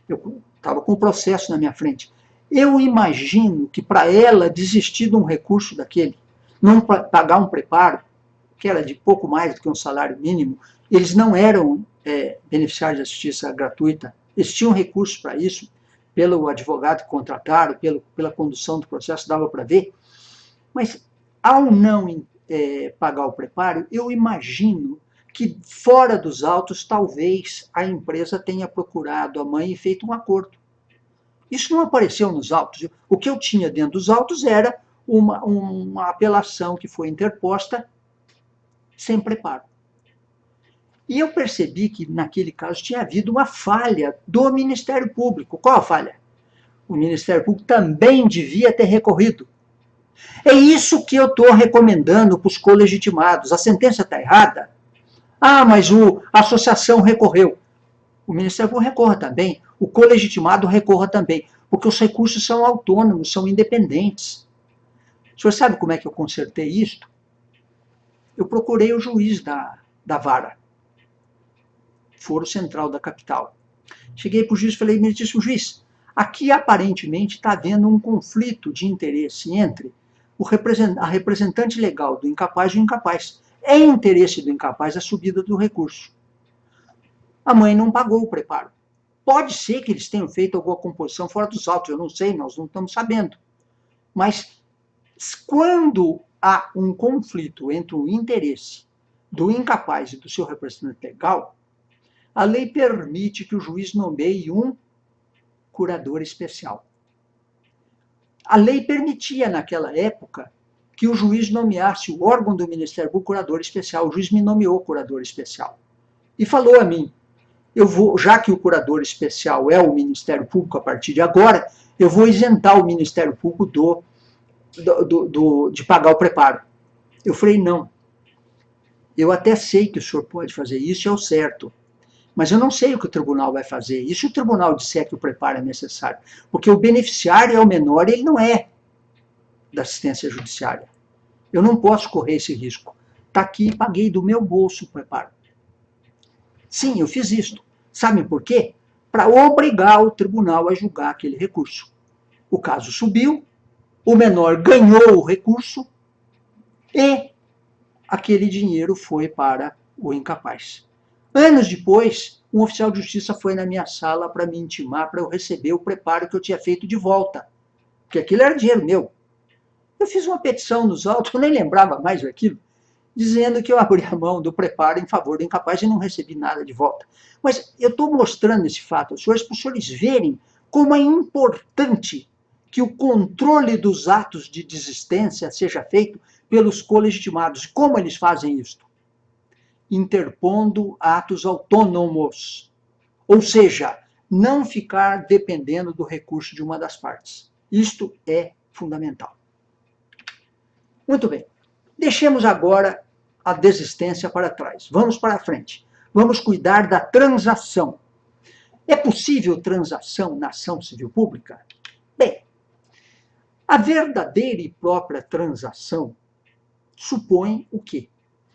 Speaker 1: Eu estava com o processo na minha frente. Eu imagino que para ela desistir de um recurso daquele, não pagar um preparo, que era de pouco mais do que um salário mínimo, eles não eram beneficiários da justiça gratuita, eles tinham recursos para isso, pelo advogado que contrataram, pela condução do processo, dava para ver. Mas, ao não pagar o preparo, eu imagino que, fora dos autos, talvez a empresa tenha procurado a mãe e feito um acordo. Isso não apareceu nos autos. O que eu tinha dentro dos autos era uma apelação que foi interposta sem preparo. E eu percebi que, naquele caso, tinha havido uma falha do Ministério Público. Qual a falha? O Ministério Público também devia ter recorrido. É isso que eu estou recomendando para os colegitimados. A sentença está errada? Ah, mas a associação recorreu. O Ministério Público recorra também. O colegitimado recorra também. Porque os recursos são autônomos, são independentes. O senhor sabe como é que eu consertei isto? Eu procurei o juiz da vara, Foro Central da capital. Cheguei para o juiz e falei, me disse o juiz, aqui aparentemente está havendo um conflito de interesse entre a representante legal do incapaz e o incapaz. É interesse do incapaz a subida do recurso. A mãe não pagou o preparo. Pode ser que eles tenham feito alguma composição fora dos autos, eu não sei, nós não estamos sabendo. Mas quando há um conflito entre o interesse do incapaz e do seu representante legal, a lei permite que o juiz nomeie um curador especial. A lei permitia, naquela época, que o juiz nomeasse o órgão do Ministério Público curador especial. O juiz me nomeou curador especial. E falou a mim, já que o curador especial é o Ministério Público a partir de agora, eu vou isentar o Ministério Público de pagar o preparo. Eu falei, não. Eu até sei que o senhor pode fazer isso, é o certo. Mas eu não sei o que o tribunal vai fazer. E se o tribunal disser que o preparo é necessário? Porque o beneficiário é o menor, ele não é da assistência judiciária. Eu não posso correr esse risco. Está aqui, paguei do meu bolso o preparo. Sim, eu fiz isso. Sabem por quê? Para obrigar o tribunal a julgar aquele recurso. O caso subiu, o menor ganhou o recurso e aquele dinheiro foi para o incapaz. Anos depois, um oficial de justiça foi na minha sala para me intimar para eu receber o preparo que eu tinha feito de volta, porque aquilo era dinheiro meu. Eu fiz uma petição nos autos, eu nem lembrava mais daquilo, dizendo que eu abri a mão do preparo em favor do incapaz e não recebi nada de volta. Mas eu estou mostrando esse fato aos senhores para os senhores verem como é importante que o controle dos atos de desistência seja feito pelos colegitimados. Como eles fazem isto? Interpondo atos autônomos. Ou seja, não ficar dependendo do recurso de uma das partes. Isto é fundamental. Muito bem. Deixemos agora a desistência para trás. Vamos para frente. Vamos cuidar da transação. É possível transação na ação civil pública? Bem, a verdadeira e própria transação supõe o quê?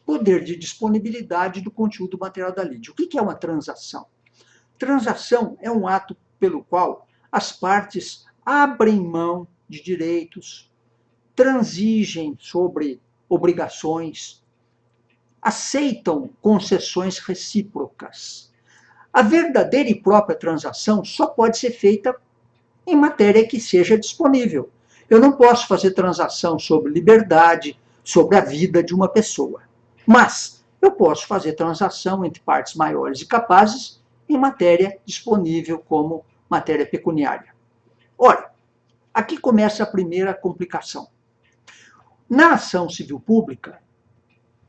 Speaker 1: Poder de disponibilidade do conteúdo material da lide. O que é uma transação? Transação é um ato pelo qual as partes abrem mão de direitos, transigem sobre obrigações, aceitam concessões recíprocas. A verdadeira e própria transação só pode ser feita em matéria que seja disponível. Eu não posso fazer transação sobre liberdade, sobre a vida de uma pessoa. Mas eu posso fazer transação entre partes maiores e capazes em matéria disponível, como matéria pecuniária. Ora, aqui começa a primeira complicação. Na ação civil pública,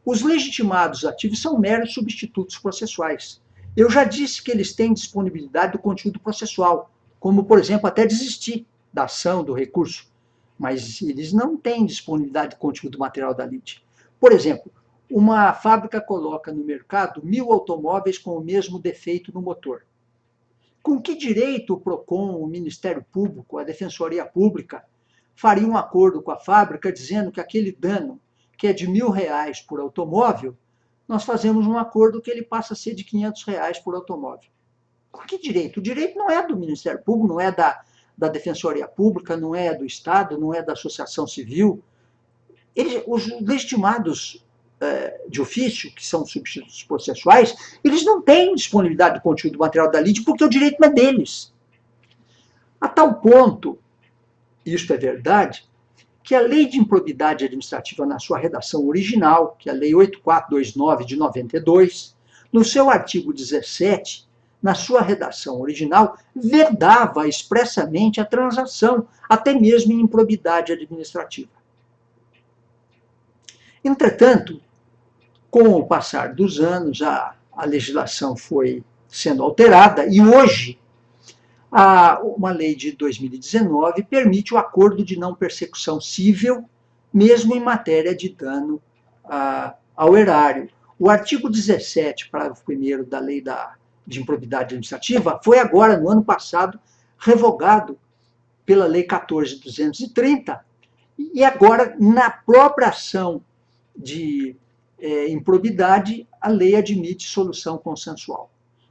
Speaker 1: os legitimados ativos são meros substitutos processuais. Eu já disse que eles têm disponibilidade do conteúdo processual, como, por exemplo, até desistir da ação, do recurso, mas eles não têm disponibilidade do conteúdo material da lide. Por exemplo, uma fábrica coloca no mercado 1000 automóveis com o mesmo defeito no motor. Com que direito o PROCON, o Ministério Público, a Defensoria Pública, faria um acordo com a fábrica dizendo que aquele dano, que é de R$1.000 por automóvel, nós fazemos um acordo que ele passa a ser de R$500 por automóvel? Com que direito? O direito não é do Ministério Público, não é da Defensoria Pública, não é do Estado, não é da Associação Civil. Os legitimados de ofício, que são substitutos processuais, eles não têm disponibilidade do conteúdo material da lide porque o direito não é deles. A tal ponto, isto é verdade, que a Lei de Improbidade Administrativa, na sua redação original, que é a Lei 8429 de 92, no seu artigo 17, na sua redação original, vedava expressamente a transação, até mesmo em improbidade administrativa. Entretanto, com o passar dos anos, a legislação foi sendo alterada e hoje uma lei de 2019 permite o acordo de não persecução civil, mesmo em matéria de dano ao erário. O artigo 17, parágrafo 1º da lei de improbidade administrativa foi agora, no ano passado, revogado pela lei 14.230 e agora, na própria ação de improbidade, a lei admite solução consensual.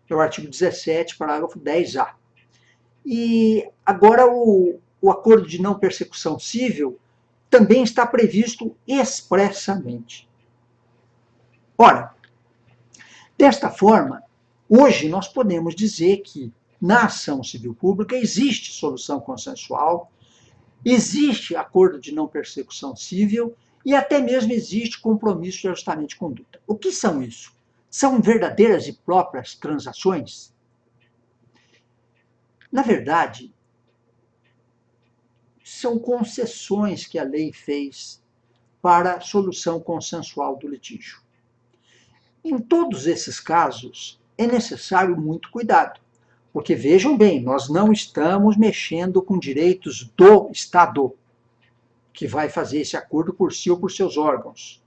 Speaker 1: É o artigo 17, parágrafo 10A. E agora o acordo de não persecução civil também está previsto expressamente. Ora, desta forma, hoje nós podemos dizer que na ação civil pública existe solução consensual, existe acordo de não persecução civil e até mesmo existe compromisso de ajustamento de conduta. O que são isso? São verdadeiras e próprias transações? Na verdade, são concessões que a lei fez para a solução consensual do litígio. Em todos esses casos, é necessário muito cuidado, porque vejam bem, nós não estamos mexendo com direitos do Estado, que vai fazer esse acordo por si ou por seus órgãos.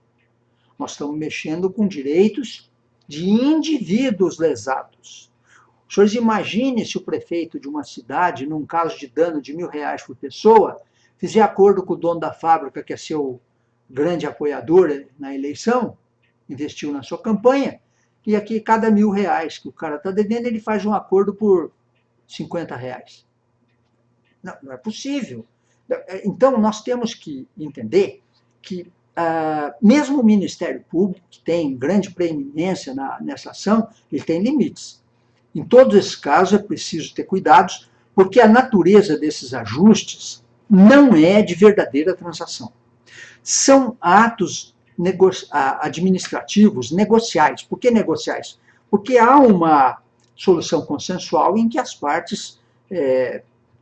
Speaker 1: Nós estamos mexendo com direitos de indivíduos lesados. Os senhores imaginem se o prefeito de uma cidade, num caso de dano de R$1.000 por pessoa, fizer acordo com o dono da fábrica, que é seu grande apoiador na eleição, investiu na sua campanha, e aqui cada R$ 1.000 que o cara está devendo, ele faz um acordo por R$ 50. Não, não é possível. Então, nós temos que entender que, mesmo o Ministério Público, que tem grande preeminência nessa ação, ele tem limites. Em todos esses casos, é preciso ter cuidados, porque a natureza desses ajustes não é de verdadeira transação. São atos administrativos negociais. Por que negociais? Porque há uma solução consensual em que as partes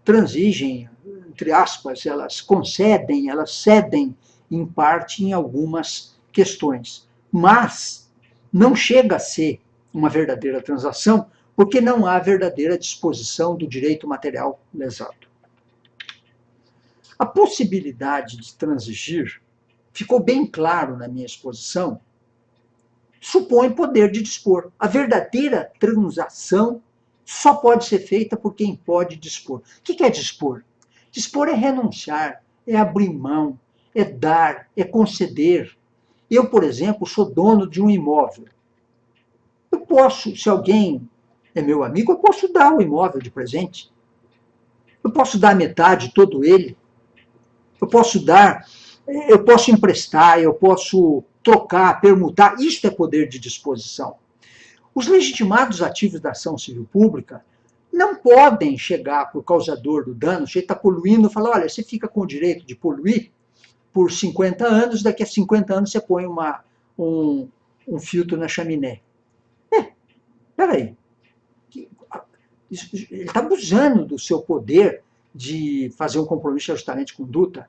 Speaker 1: transigem, entre aspas, elas concedem, elas cedem em parte em algumas questões. Mas não chega a ser uma verdadeira transação, porque não há verdadeira disposição do direito material lesado. A possibilidade de transigir, ficou bem claro na minha exposição, supõe poder de dispor. A verdadeira transação só pode ser feita por quem pode dispor. O que é dispor? Dispor é renunciar, é abrir mão, é dar, é conceder. Eu, por exemplo, sou dono de um imóvel. Eu posso, se alguém é meu amigo, eu posso dar o imóvel de presente. Eu posso dar metade, todo ele. Eu posso emprestar, eu posso trocar, permutar. Isto é poder de disposição. Os legitimados ativos da ação civil pública não podem chegar para o causador do dano, se ele está poluindo, e falar, olha, você fica com o direito de poluir por 50 anos, daqui a 50 anos você põe um filtro na chaminé. Peraí. Ele está abusando do seu poder de fazer um compromisso de ajustamento de conduta.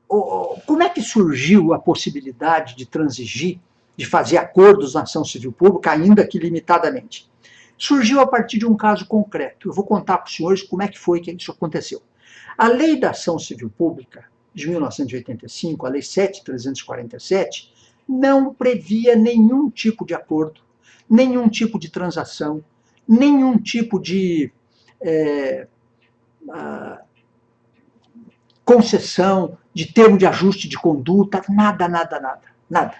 Speaker 1: Como é que surgiu a possibilidade de transigir, de fazer acordos na ação civil pública, ainda que limitadamente? Surgiu a partir de um caso concreto. Eu vou contar para os senhores como é que foi que isso aconteceu. A Lei da Ação Civil Pública, de 1985, a Lei 7.347, não previa nenhum tipo de acordo, nenhum tipo de transação, nenhum tipo de concessão, de termo de ajuste de conduta, nada, nada, nada, nada.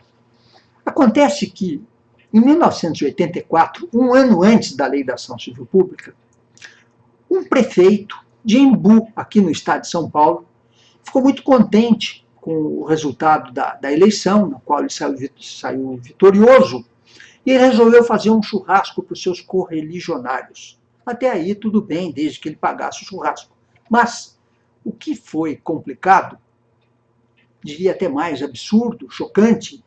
Speaker 1: Acontece que, em 1984, um ano antes da Lei da Ação Civil Pública, um prefeito de Embu, aqui no estado de São Paulo, ficou muito contente com o resultado da eleição, na qual ele saiu vitorioso, e ele resolveu fazer um churrasco para os seus correligionários. Até aí tudo bem, desde que ele pagasse o churrasco. Mas o que foi complicado, diria até mais absurdo, chocante,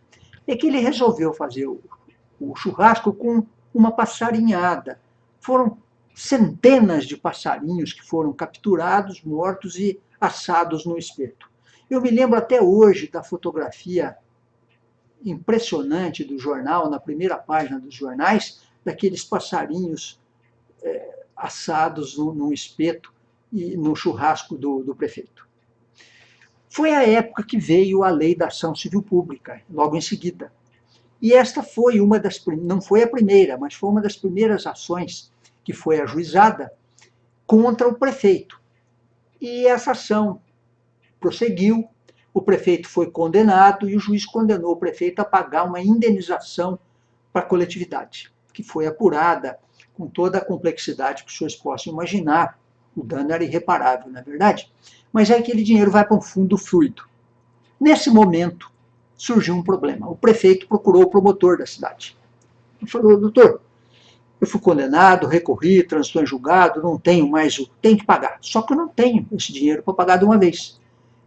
Speaker 1: é que ele resolveu fazer o churrasco com uma passarinhada. Foram centenas de passarinhos que foram capturados, mortos e assados no espeto. Eu me lembro até hoje da fotografia impressionante do jornal, na primeira página dos jornais, daqueles passarinhos assados num espeto e no churrasco do prefeito. Foi a época que veio a Lei da Ação Civil Pública, logo em seguida. E esta foi não foi a primeira, mas foi uma das primeiras ações que foi ajuizada contra o prefeito. E essa ação prosseguiu, o prefeito foi condenado e o juiz condenou o prefeito a pagar uma indenização para a coletividade, que foi apurada com toda a complexidade que os senhores possam imaginar. O dano era irreparável, não é verdade? Mas aí aquele dinheiro vai para um fundo fluido. Nesse momento, surgiu um problema. O prefeito procurou o promotor da cidade. Ele falou, doutor, eu fui condenado, recorri, transitou em julgado, não tenho mais, tenho que pagar. Só que eu não tenho esse dinheiro para pagar de uma vez.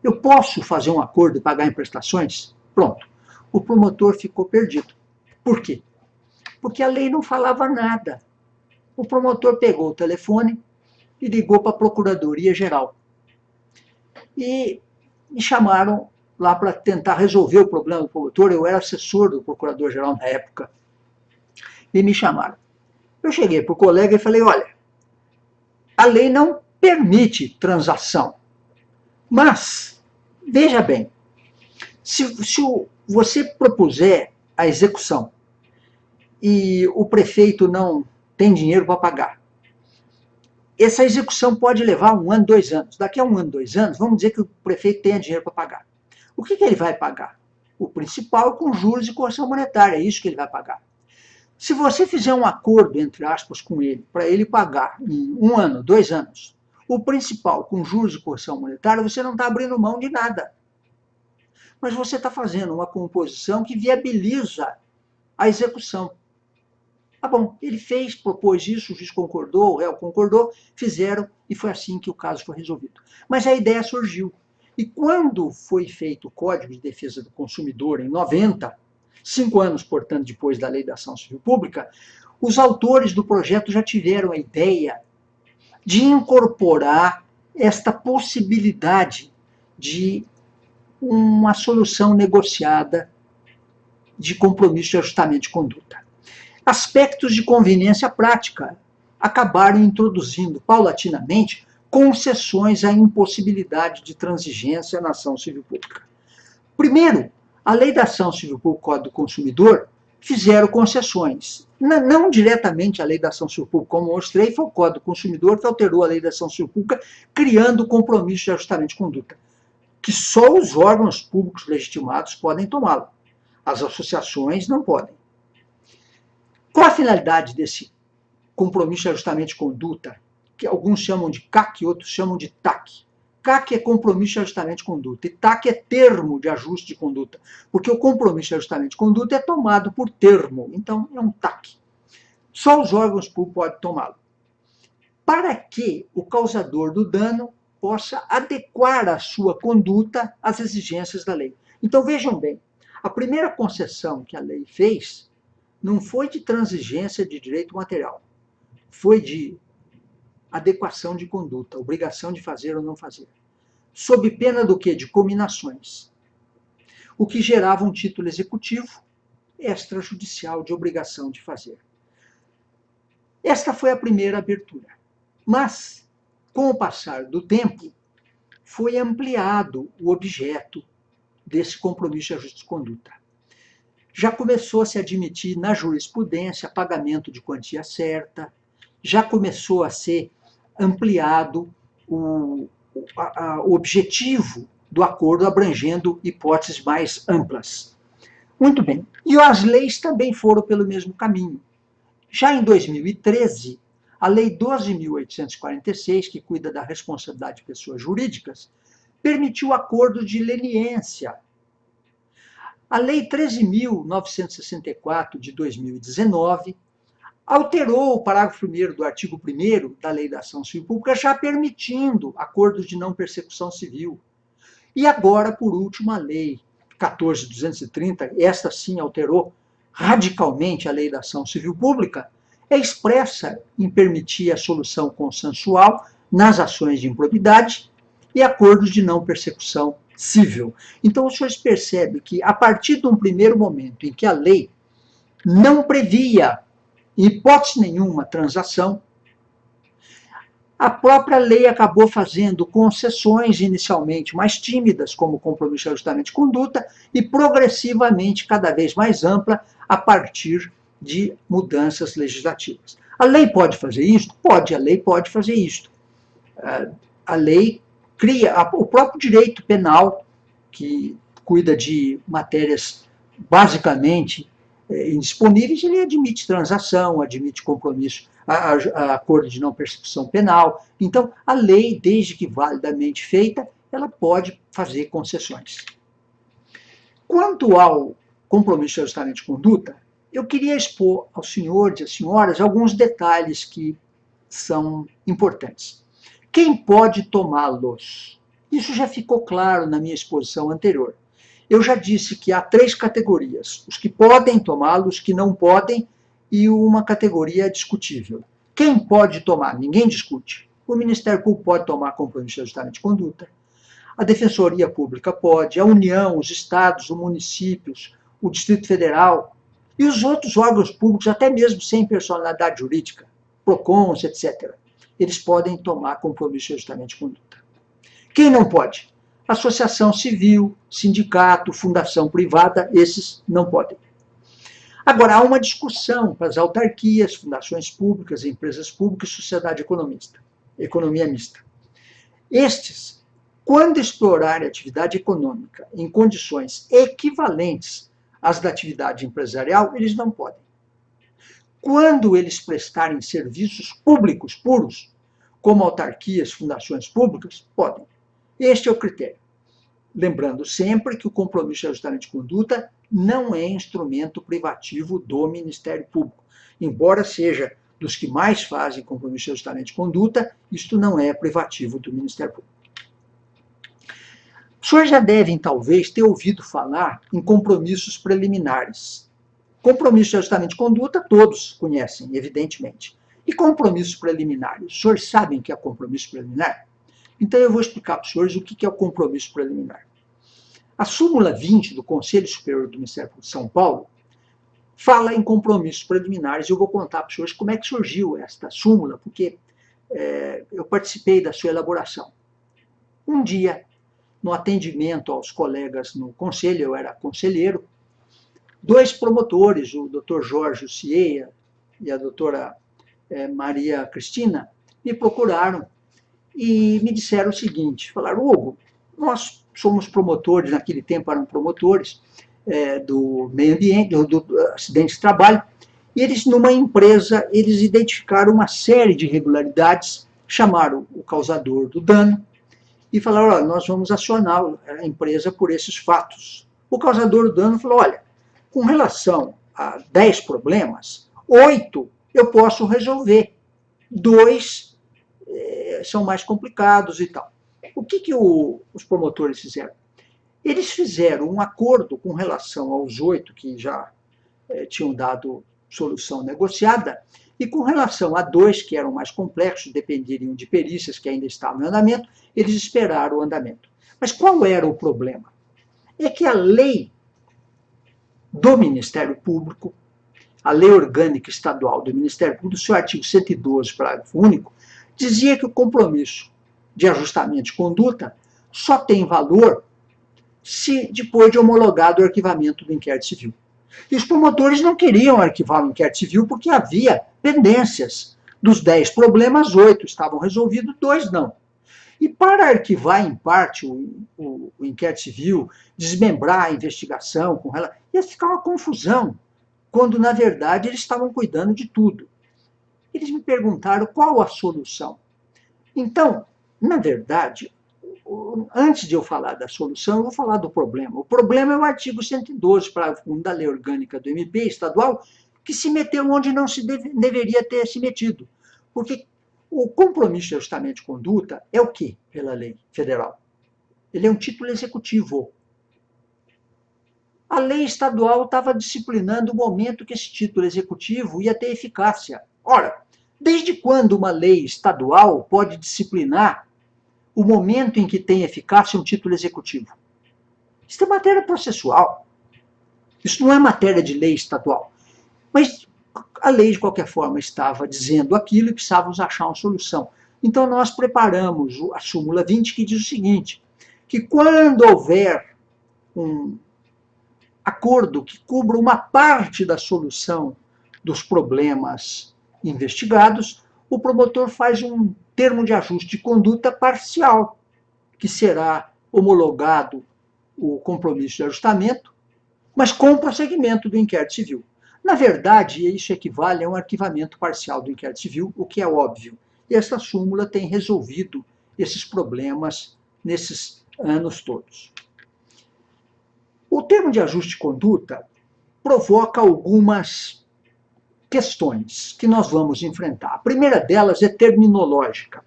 Speaker 1: Eu posso fazer um acordo e pagar em prestações? Pronto. O promotor ficou perdido. Por quê? Porque a lei não falava nada. O promotor pegou o telefone e ligou para a Procuradoria-Geral. E me chamaram lá para tentar resolver o problema do promotor. Eu era assessor do Procurador-Geral na época. E me chamaram. Eu cheguei para o colega e falei, olha, a lei não permite transação. Mas, veja bem, se você propuser a execução e o prefeito não tem dinheiro para pagar, essa execução pode levar 1 ano, 2 anos. Daqui a 1 ano, 2 anos, vamos dizer que o prefeito tenha dinheiro para pagar. O que ele vai pagar? O principal com juros e correção monetária, é isso que ele vai pagar. Se você fizer um acordo, entre aspas, com ele, para ele pagar em 1 ano, 2 anos, o principal com juros e correção monetária, você não está abrindo mão de nada. Mas você está fazendo uma composição que viabiliza a execução. Tá bom, ele fez, propôs isso, o juiz concordou, o réu concordou, fizeram e foi assim que o caso foi resolvido. Mas a ideia surgiu. E quando foi feito o Código de Defesa do Consumidor, em 90, 5 anos, portanto, depois da Lei da Ação Civil Pública, os autores do projeto já tiveram a ideia de incorporar esta possibilidade de uma solução negociada de compromisso de ajustamento de conduta. Aspectos de conveniência prática acabaram introduzindo paulatinamente concessões à impossibilidade de transigência na ação civil pública. Primeiro, a Lei da Ação Civil Pública e o Código do Consumidor fizeram concessões. Não diretamente a Lei da Ação Civil Pública, como mostrei, foi o Código do Consumidor que alterou a Lei da Ação Civil Pública, criando o compromisso de ajustamento de conduta, que só os órgãos públicos legitimados podem tomá-lo. As associações não podem. Qual a finalidade desse compromisso de ajustamento de conduta, que alguns chamam de CAC e outros chamam de TAC? CAC é compromisso de ajustamento de conduta e TAC é termo de ajuste de conduta, porque o compromisso de ajustamento de conduta é tomado por termo, então é um TAC. Só os órgãos públicos podem tomá-lo. Para que o causador do dano possa adequar a sua conduta às exigências da lei. Então vejam bem, a primeira concessão que a lei fez não foi de transigência de direito material, foi de adequação de conduta, obrigação de fazer ou não fazer. Sob pena do quê? De cominações. O que gerava um título executivo extrajudicial de obrigação de fazer. Esta foi a primeira abertura. Mas, com o passar do tempo, foi ampliado o objeto desse compromisso de ajuste de conduta. Já começou a se admitir na jurisprudência pagamento de quantia certa, já começou a ser ampliado o objetivo do acordo, abrangendo hipóteses mais amplas. Muito bem. E as leis também foram pelo mesmo caminho. Já em 2013, a Lei 12.846, que cuida da responsabilidade de pessoas jurídicas, permitiu acordo de leniência. A Lei 13.964, de 2019, alterou o parágrafo 1º do artigo 1º da Lei da Ação Civil Pública, já permitindo acordos de não persecução civil. E agora, por último, a Lei 14.230, esta sim alterou radicalmente a Lei da Ação Civil Pública, é expressa em permitir a solução consensual nas ações de improbidade e acordos de não persecução civil. Então, os senhores percebem que, a partir de um primeiro momento em que a lei não previa, em hipótese nenhuma, transação, a própria lei acabou fazendo concessões inicialmente mais tímidas, como o compromisso de ajustamento de conduta, e progressivamente cada vez mais ampla a partir de mudanças legislativas. A lei pode fazer isto? Pode, a lei pode fazer isto. A lei cria o próprio direito penal, que cuida de matérias basicamente indisponíveis, ele admite transação, admite compromisso, acordo de não persecução penal. Então, a lei, desde que validamente feita, ela pode fazer concessões. Quanto ao compromisso de ajustamento de conduta, eu queria expor aos senhores e às senhoras alguns detalhes que são importantes. Quem pode tomá-los? Isso já ficou claro na minha exposição anterior. Eu já disse que há 3 categorias: os que podem tomá-los, os que não podem, e uma categoria discutível. Quem pode tomar? Ninguém discute. O Ministério Público pode tomar compromisso de ajustamento de conduta, a Defensoria Pública pode, a União, os estados, os municípios, o Distrito Federal e os outros órgãos públicos, até mesmo sem personalidade jurídica, PROCONs, etc. Eles podem tomar compromisso de ajustamento de conduta. Quem não pode? Associação civil, sindicato, fundação privada, esses não podem. Agora, há uma discussão para as autarquias, fundações públicas, empresas públicas e sociedade economia mista. Estes, quando explorarem atividade econômica em condições equivalentes às da atividade empresarial, eles não podem. quando eles prestarem serviços públicos puros, como autarquias, fundações públicas, podem. Este é o critério. Lembrando sempre que o compromisso de ajustamento de conduta não é instrumento privativo do Ministério Público. Embora seja dos que mais fazem compromisso de ajustamento de conduta, isto não é privativo do Ministério Público. Os senhores já devem, talvez, ter ouvido falar em compromissos preliminares. Compromisso de ajustamento de conduta, todos conhecem, evidentemente. E compromissos preliminares? Os senhores sabem o que é compromisso preliminar? Então, eu vou explicar para os senhores o que é o compromisso preliminar. A súmula 20 do Conselho Superior do Ministério Público de São Paulo fala em compromissos preliminares. Eu vou contar para os senhores como é que surgiu esta súmula, porque eu participei da sua elaboração. Um dia, no atendimento aos colegas no conselho, eu era conselheiro, dois promotores, o Dr. Jorge Cieia e a doutora Maria Cristina, me procuraram e me disseram o seguinte, falaram: Hugo, nós somos promotores, naquele tempo eram promotores do meio ambiente, do acidente de trabalho, e eles, numa empresa, eles identificaram uma série de irregularidades, chamaram o causador do dano e falaram: olha, nós vamos acionar a empresa por esses fatos. O causador do dano falou: olha, com relação a 10 problemas, 8 eu posso resolver, 2 são mais complicados e tal. O que os promotores fizeram? Eles fizeram um acordo com relação aos 8 que já tinham dado solução negociada, e com relação a 2 que eram mais complexos, dependeriam de perícias que ainda estavam em andamento, eles esperaram o andamento. Mas qual era o problema? É que a lei do Ministério Público, a lei orgânica estadual do Ministério Público, seu artigo 112, parágrafo único, dizia que o compromisso de ajustamento de conduta só tem valor se depois de homologado o arquivamento do inquérito civil. E os promotores não queriam arquivar o inquérito civil porque havia pendências. Dos 10 problemas, 8 estavam resolvidos, 2 não. E para arquivar em parte o inquérito civil, desmembrar a investigação, ia ficar uma confusão, quando na verdade eles estavam cuidando de tudo. Eles me perguntaram qual a solução. Então, na verdade, antes de eu falar da solução, eu vou falar do problema. O problema é o artigo 112, parágrafo 1 da Lei Orgânica do MP estadual, que se meteu onde não se deveria ter se metido. Porque o compromisso de ajustamento de conduta é o quê, pela lei federal? Ele é um título executivo. A lei estadual estava disciplinando o momento que esse título executivo ia ter eficácia. Ora, desde quando uma lei estadual pode disciplinar o momento em que tem eficácia um título executivo? Isso é matéria processual. Isso não é matéria de lei estadual. Mas a lei, de qualquer forma, estava dizendo aquilo e precisávamos achar uma solução. Então, nós preparamos a súmula 20, que diz o seguinte, que quando houver um acordo que cubra uma parte da solução dos problemas investigados, o promotor faz um termo de ajuste de conduta parcial, que será homologado o compromisso de ajustamento, mas com o prosseguimento do inquérito civil. Na verdade, isso equivale a um arquivamento parcial do inquérito civil, o que é óbvio. E essa súmula tem resolvido esses problemas nesses anos todos. O termo de ajuste de conduta provoca algumas questões que nós vamos enfrentar. A primeira delas é terminológica.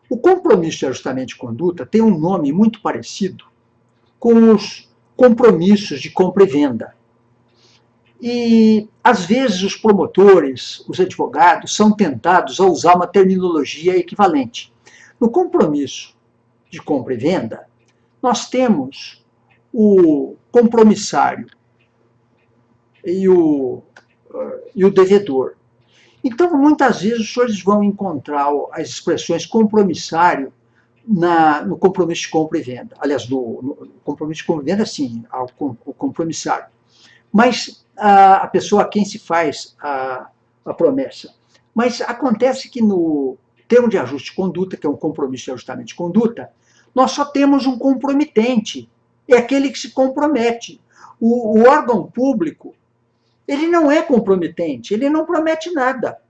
Speaker 1: O compromisso de ajustamento de conduta tem um nome muito parecido com os compromissos de compra e venda. E, às vezes, os promotores, os advogados, são tentados a usar uma terminologia equivalente. No compromisso de compra e venda, nós temos o compromissário e o devedor. Então, muitas vezes, os senhores vão encontrar as expressões compromissário no compromisso de compra e venda. Aliás, no compromisso de compra e venda, sim, o compromissário. Mas a pessoa a quem se faz a promessa. Mas acontece que no termo de ajuste de conduta, que é um compromisso de ajustamento de conduta, nós só temos um comprometente. É aquele que se compromete. O órgão público, Ele não é comprometente, ele não promete nada.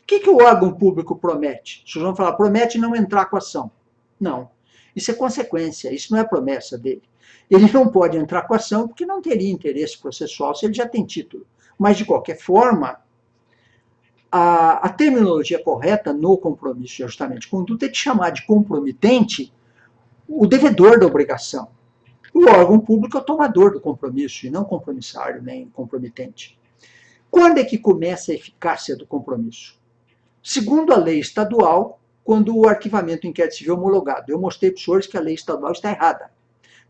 Speaker 1: O que o órgão público promete? Vocês vão falar, promete não entrar com a ação. Não. Isso é consequência, isso não é promessa dele. Ele não pode entrar com a ação porque não teria interesse processual se ele já tem título. Mas, de qualquer forma, a terminologia correta no compromisso de ajustamento de conduta é de chamar de comprometente o devedor da obrigação. O órgão público é o tomador do compromisso, e não compromissário, nem comprometente. Quando é que começa a eficácia do compromisso? Segundo a lei estadual, quando o arquivamento do inquérito civil é homologado. Eu mostrei para os senhores que a lei estadual está errada.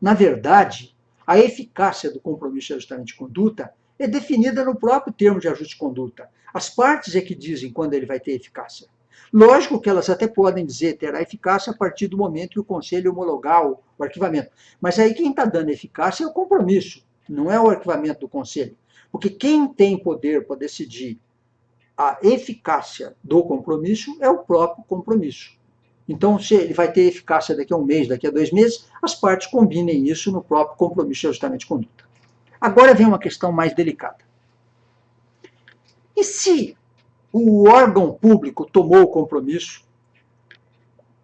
Speaker 1: Na verdade, a eficácia do compromisso de ajustamento de conduta é definida no próprio termo de ajuste de conduta. As partes é que dizem quando ele vai ter eficácia. Lógico que elas até podem dizer terá eficácia a partir do momento que o conselho homologar o arquivamento. Mas aí quem está dando eficácia é o compromisso, não é o arquivamento do conselho. Porque quem tem poder para decidir a eficácia do compromisso é o próprio compromisso. Então, se ele vai ter eficácia daqui a um mês, daqui a 2 meses, as partes combinem isso no próprio compromisso de ajustamento de conduta. Agora vem uma questão mais delicada. E se o órgão público tomou o compromisso,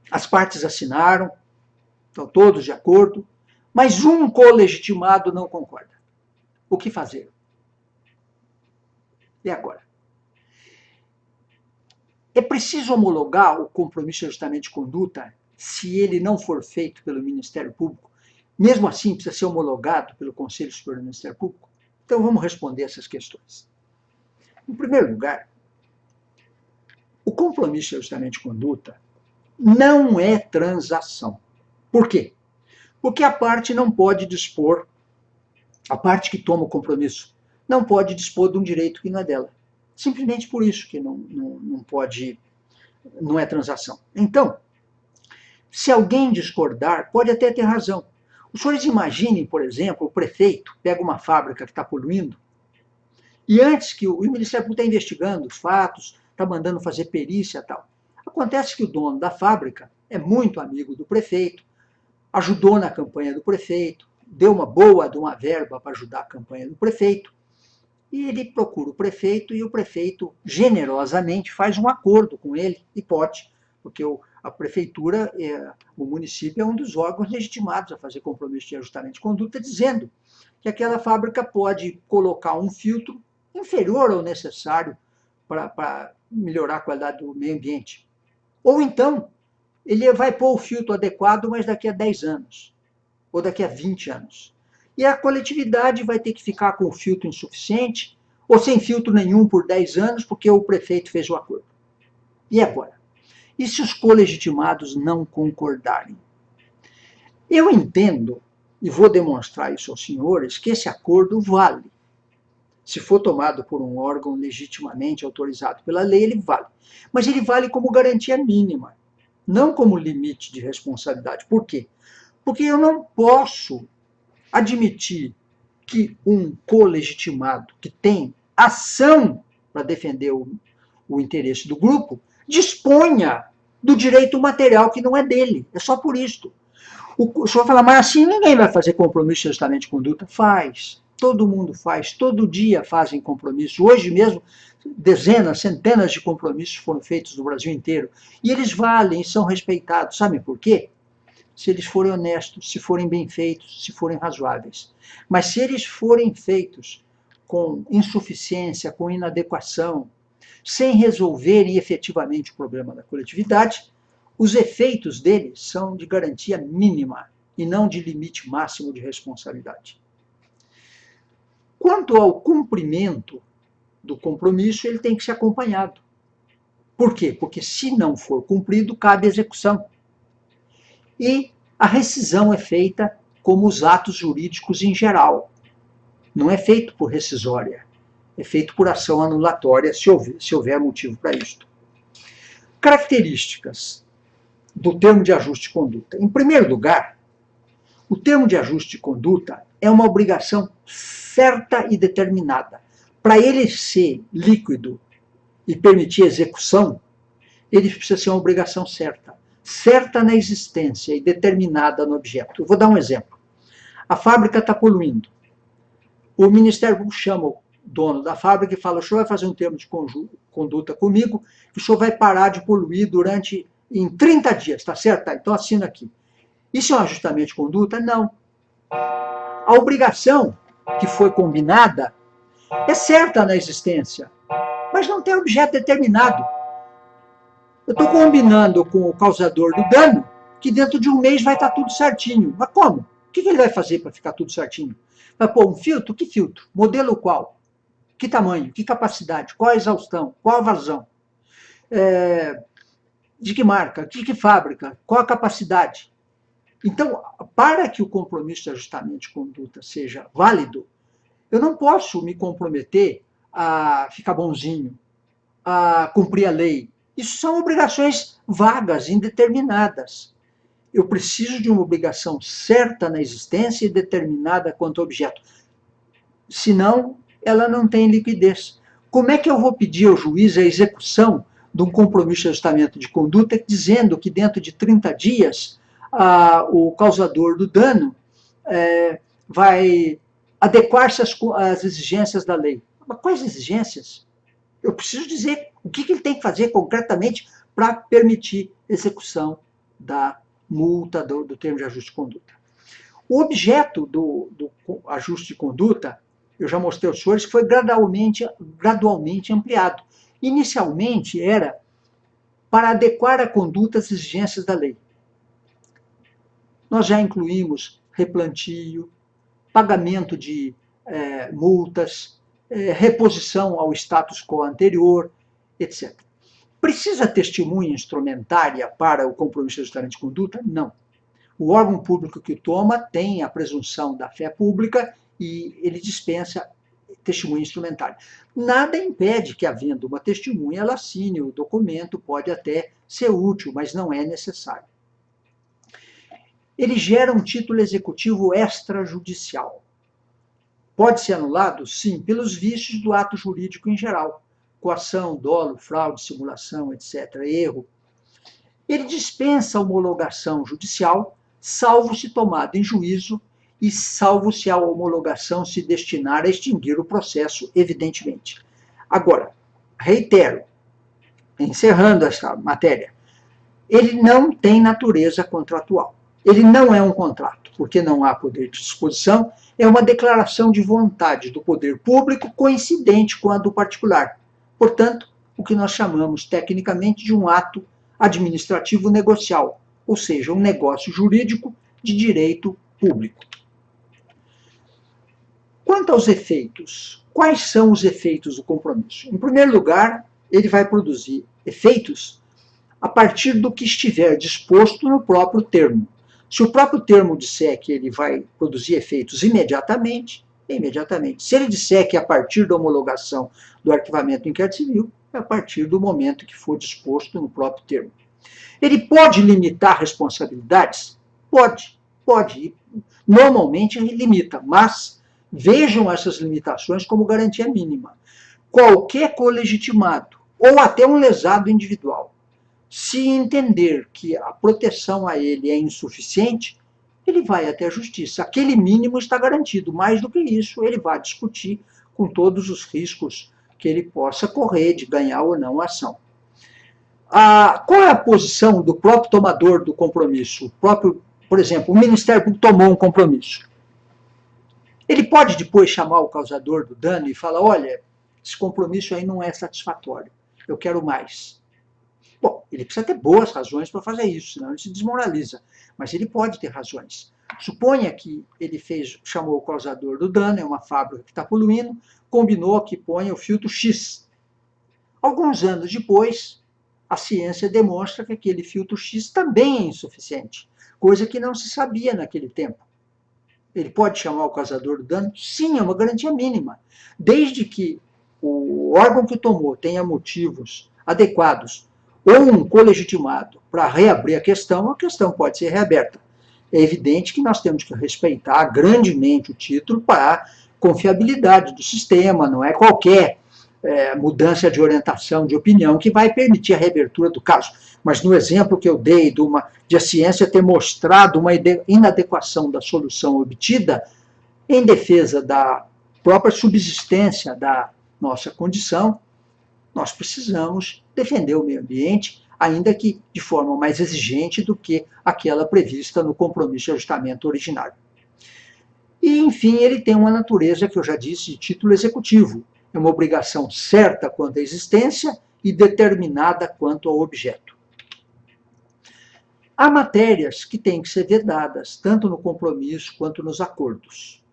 Speaker 1: as partes assinaram, estão todos de acordo, mas um colegitimado não concorda? O que fazer? E agora? É preciso homologar o compromisso de ajustamento de conduta se ele não for feito pelo Ministério Público? Mesmo assim, precisa ser homologado pelo Conselho Superior do Ministério Público? Então, vamos responder essas questões. Em primeiro lugar, o compromisso de ajustamento de conduta não é transação. Por quê? Porque a parte não pode dispor, a parte que toma o compromisso, não pode dispor de um direito que não é dela. Simplesmente por isso que não pode, não é transação. Então, se alguém discordar, pode até ter razão. Os senhores imaginem, por exemplo, o prefeito pega uma fábrica que está poluindo, e antes que o Ministério Público está investigando os fatos, está mandando fazer perícia e tal. Acontece que o dono da fábrica é muito amigo do prefeito, ajudou na campanha do prefeito, deu uma boa de uma verba para ajudar a campanha do prefeito, e ele procura o prefeito, e o prefeito generosamente faz um acordo com ele, e pode, porque a prefeitura, o município é um dos órgãos legitimados a fazer compromisso de ajustamento de conduta, dizendo que aquela fábrica pode colocar um filtro inferior ao necessário para melhorar a qualidade do meio ambiente. Ou então, ele vai pôr o filtro adequado, mas daqui a 10 anos, ou daqui a 20 anos. E a coletividade vai ter que ficar com o filtro insuficiente, ou sem filtro nenhum por 10 anos, porque o prefeito fez o acordo. E agora? E se os colegitimados não concordarem? Eu entendo, e vou demonstrar isso aos senhores, que esse acordo vale. Se for tomado por um órgão legitimamente autorizado pela lei, ele vale. Mas ele vale como garantia mínima, não como limite de responsabilidade. Por quê? Porque eu não posso admitir que um colegitimado que tem ação para defender o interesse do grupo disponha do direito material que não é dele. É só por isso. O senhor fala, mas assim ninguém vai fazer compromisso de ajustamento de conduta? Faz. Todo mundo faz. Todo dia fazem compromisso. Hoje mesmo, dezenas, centenas de compromissos foram feitos no Brasil inteiro. E eles valem e são respeitados. Sabem por quê? Se eles forem honestos, se forem bem feitos, se forem razoáveis. Mas se eles forem feitos com insuficiência, com inadequação, sem resolverem efetivamente o problema da coletividade, os efeitos deles são de garantia mínima e não de limite máximo de responsabilidade. Quanto ao cumprimento do compromisso, ele tem que ser acompanhado. Por quê? Porque se não for cumprido, cabe execução. E a rescisão é feita como os atos jurídicos em geral. Não é feito por rescisória, é feito por ação anulatória, se houver motivo para isto. Características do termo de ajuste de conduta. Em primeiro lugar, o termo de ajuste de conduta é uma obrigação certa e determinada. Para ele ser líquido e permitir execução, ele precisa ser uma obrigação certa. Certa na existência e determinada no objeto. Eu vou dar um exemplo. A fábrica está poluindo. O Ministério Público chama dono da fábrica e fala: o senhor vai fazer um termo de conduta comigo, que o senhor vai parar de poluir em 30 dias, tá certo? Tá, então assina aqui. Isso é um ajustamento de conduta? Não. A obrigação que foi combinada é certa na existência, mas não tem objeto determinado. Eu estou combinando com o causador do dano que dentro de um mês vai estar tudo certinho. Mas como? O que ele vai fazer para ficar tudo certinho? Vai pôr um filtro? Que filtro? Modelo qual? Que tamanho? Que capacidade? Qual a exaustão? Qual a vazão? De que marca? De que fábrica? Qual a capacidade? Então, para que o compromisso de ajustamento de conduta seja válido, eu não posso me comprometer a ficar bonzinho, a cumprir a lei. Isso são obrigações vagas, indeterminadas. Eu preciso de uma obrigação certa na existência e determinada quanto ao objeto. Senão, ela não tem liquidez. Como é que eu vou pedir ao juiz a execução de um compromisso de ajustamento de conduta dizendo que dentro de 30 dias o causador do dano vai adequar-se às exigências da lei? Mas quais exigências? Eu preciso dizer o que ele tem que fazer concretamente para permitir execução da multa, do termo de ajuste de conduta. O objeto do ajuste de conduta, eu já mostrei aos senhores, que foi gradualmente ampliado. Inicialmente era para adequar a conduta às exigências da lei. Nós já incluímos replantio, pagamento de multas, reposição ao status quo anterior, etc. Precisa testemunha instrumentária para o compromisso de ajustamento de conduta? Não. O órgão público que o toma tem a presunção da fé pública e ele dispensa testemunha instrumentária. Nada impede que, havendo uma testemunha, ela assine o documento, pode até ser útil, mas não é necessário. Ele gera um título executivo extrajudicial. Pode ser anulado? Sim, pelos vícios do ato jurídico em geral. Coação, dolo, fraude, simulação, etc., erro. Ele dispensa a homologação judicial, salvo se tomado em juízo e salvo se a homologação se destinar a extinguir o processo, evidentemente. Agora, reitero, encerrando essa matéria, ele não tem natureza contratual. Ele não é um contrato, porque não há poder de disposição, é uma declaração de vontade do poder público coincidente com a do particular. Portanto, o que nós chamamos tecnicamente de um ato administrativo negocial, ou seja, um negócio jurídico de direito público. Quanto aos efeitos, quais são os efeitos do compromisso? Em primeiro lugar, ele vai produzir efeitos a partir do que estiver disposto no próprio termo. Se o próprio termo disser que ele vai produzir efeitos imediatamente, é imediatamente. Se ele disser que é a partir da homologação do arquivamento do inquérito civil, é a partir do momento que for disposto no próprio termo. Ele pode limitar responsabilidades? Pode. Normalmente ele limita, mas vejam essas limitações como garantia mínima. Qualquer colegitimado, ou até um lesado individual, se entender que a proteção a ele é insuficiente, ele vai até a justiça. Aquele mínimo está garantido. Mais do que isso, ele vai discutir com todos os riscos que ele possa correr de ganhar ou não a ação. Qual é a posição do próprio tomador do compromisso? Por exemplo, o Ministério Público tomou um compromisso. Ele pode depois chamar o causador do dano e falar: olha, esse compromisso aí não é satisfatório, eu quero mais. Bom, ele precisa ter boas razões para fazer isso, senão ele se desmoraliza. Mas ele pode ter razões. Suponha que ele chamou o causador do dano, é uma fábrica que está poluindo, combinou que ponha o filtro X. Alguns anos depois, a ciência demonstra que aquele filtro X também é insuficiente, coisa que não se sabia naquele tempo. Ele pode chamar o causador do dano? Sim, é uma garantia mínima. Desde que o órgão que tomou tenha motivos adequados ou um colegitimado para reabrir a questão pode ser reaberta. É evidente que nós temos que respeitar grandemente o título para a confiabilidade do sistema, não é qualquer mudança de orientação, de opinião, que vai permitir a reabertura do caso. Mas no exemplo que eu dei de a ciência ter mostrado uma inadequação da solução obtida, em defesa da própria subsistência da nossa condição, nós precisamos defender o meio ambiente, ainda que de forma mais exigente do que aquela prevista no compromisso de ajustamento originário. E, enfim, ele tem uma natureza, que eu já disse, de título executivo. É uma obrigação certa quanto à existência e determinada quanto ao objeto. Há matérias que têm que ser vedadas, tanto no compromisso quanto nos acordos.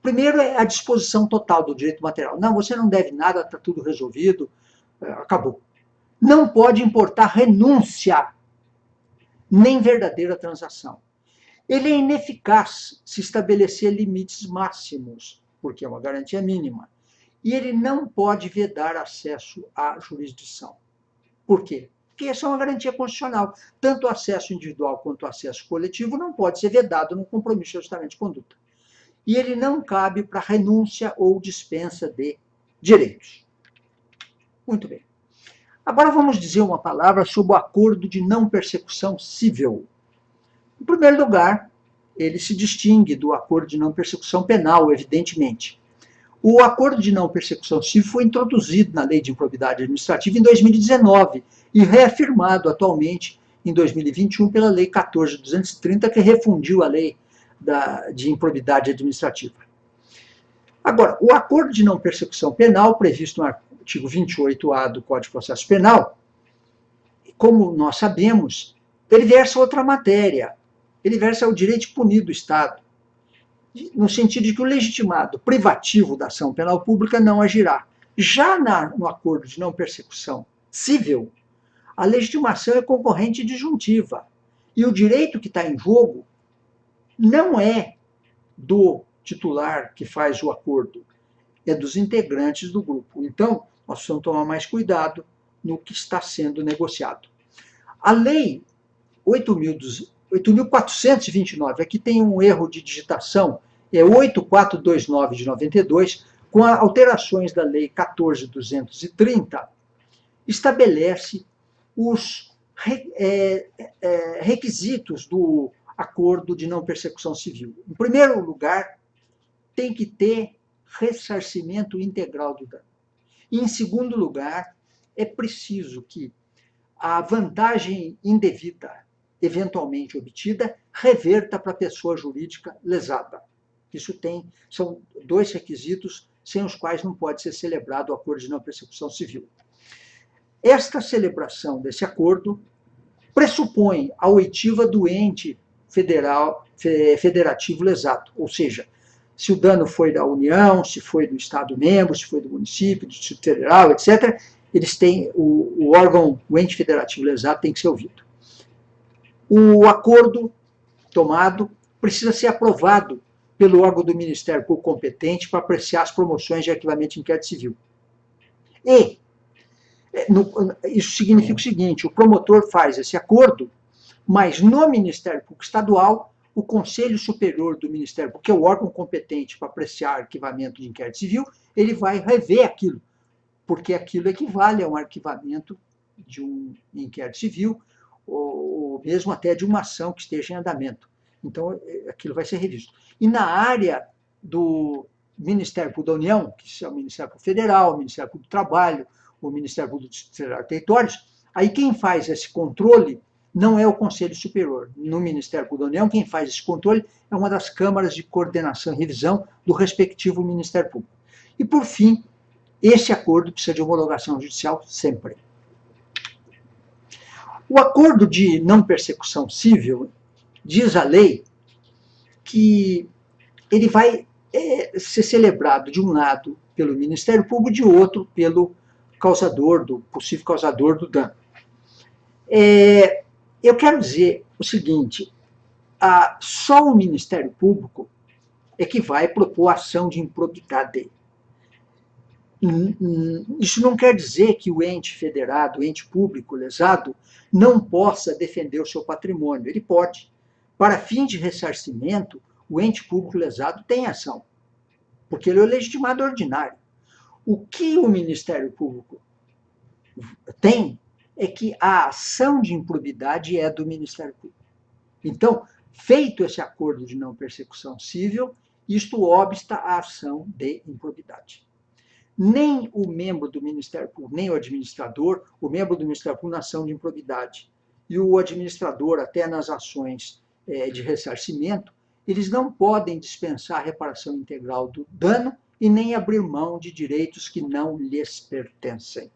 Speaker 1: Primeiro é a disposição total do direito material. Não, você não deve nada, está tudo resolvido, acabou. Não pode importar renúncia, nem verdadeira transação. Ele é ineficaz se estabelecer limites máximos, porque é uma garantia mínima. E ele não pode vedar acesso à jurisdição. Por quê? Porque essa é uma garantia constitucional. Tanto o acesso individual quanto o acesso coletivo não pode ser vedado no compromisso de ajustamento de conduta. E ele não cabe para renúncia ou dispensa de direitos. Muito bem. Agora vamos dizer uma palavra sobre o acordo de não persecução civil. Em primeiro lugar, ele se distingue do acordo de não persecução penal, evidentemente. O acordo de não persecução civil foi introduzido na Lei de Improbidade Administrativa em 2019 e reafirmado atualmente em 2021 pela Lei 14.230, que refundiu a Lei de Improbidade Administrativa. Agora, o acordo de não persecução penal, previsto no artigo 28A do Código de Processo Penal, como nós sabemos, ele versa outra matéria. Ele versa o direito punido do Estado, no sentido de que o legitimado privativo da ação penal pública não agirá. Já no acordo de não persecução civil, a legitimação é concorrente e disjuntiva. E o direito que está em jogo não é do titular que faz o acordo, é dos integrantes do grupo. Então, nós precisamos tomar mais cuidado no que está sendo negociado. A Lei 8.429, aqui tem um erro de digitação, é 8429 de 92, com alterações da Lei 14.230, estabelece os requisitos do acordo de não persecução civil. Em primeiro lugar, tem que ter ressarcimento integral do dano. E, em segundo lugar, é preciso que a vantagem indevida, eventualmente obtida, reverta para a pessoa jurídica lesada. Isso são dois requisitos sem os quais não pode ser celebrado o acordo de não persecução civil. Esta celebração desse acordo pressupõe a oitiva do ente federativo lesado, ou seja, se o dano foi da União, se foi do Estado membro, se foi do município, do Distrito Federal, etc., eles têm, o órgão, o ente federativo lesado tem que ser ouvido. O acordo tomado precisa ser aprovado pelo órgão do Ministério Público competente para apreciar as promoções de arquivamento de inquérito civil. E isso significa o seguinte: o promotor faz esse acordo, mas no Ministério Público Estadual, o Conselho Superior do Ministério Público, que é o órgão competente para apreciar arquivamento de inquérito civil, ele vai rever aquilo, porque aquilo equivale a um arquivamento de um inquérito civil, ou mesmo até de uma ação que esteja em andamento. Então, aquilo vai ser revisto. E na área do Ministério Público da União, que é o Ministério Público Federal, o Ministério Público do Trabalho, o Ministério Público do Distrito Federal e Territórios, aí quem faz esse controle não é o Conselho Superior. No Ministério Público da União, quem faz esse controle é uma das câmaras de coordenação e revisão do respectivo Ministério Público. E, por fim, esse acordo precisa de homologação judicial sempre. O acordo de não persecução civil diz a lei que ele vai ser celebrado de um lado pelo Ministério Público, de outro pelo possível causador do dano. Eu quero dizer o seguinte: só o Ministério Público é que vai propor ação de improbidade. Isso não quer dizer que o ente federado, o ente público lesado, não possa defender o seu patrimônio. Ele pode. Para fins de ressarcimento, o ente público lesado tem ação, porque ele é o legitimado ordinário. O que o Ministério Público tem é que a ação de improbidade é do Ministério Público. Então, feito esse acordo de não persecução civil, Isto obsta à ação de improbidade. Nem o membro do Ministério Público, nem o administrador, o membro do Ministério Público na ação de improbidade e o administrador, até nas ações de ressarcimento, eles não podem dispensar a reparação integral do dano e nem abrir mão de direitos que não lhes pertencem.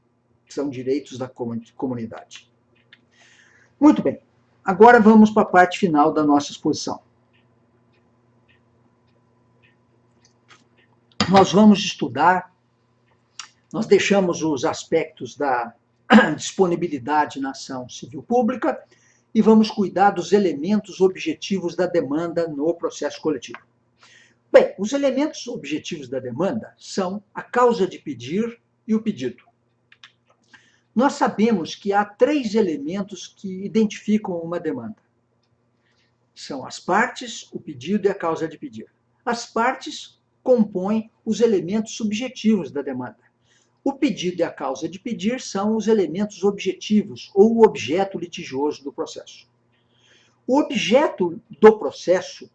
Speaker 1: São direitos da comunidade. Muito bem, agora vamos para a parte final da nossa exposição. Nós vamos estudar, nós deixamos os aspectos da disponibilidade na ação civil pública e vamos cuidar dos elementos objetivos da demanda no processo coletivo. Bem, os elementos objetivos da demanda são a causa de pedir e o pedido. Nós sabemos que há 3 elementos que identificam uma demanda. São as partes, o pedido e a causa de pedir. As partes compõem os elementos subjetivos da demanda. O pedido e a causa de pedir são os elementos objetivos ou o objeto litigioso do processo. O objeto do processo,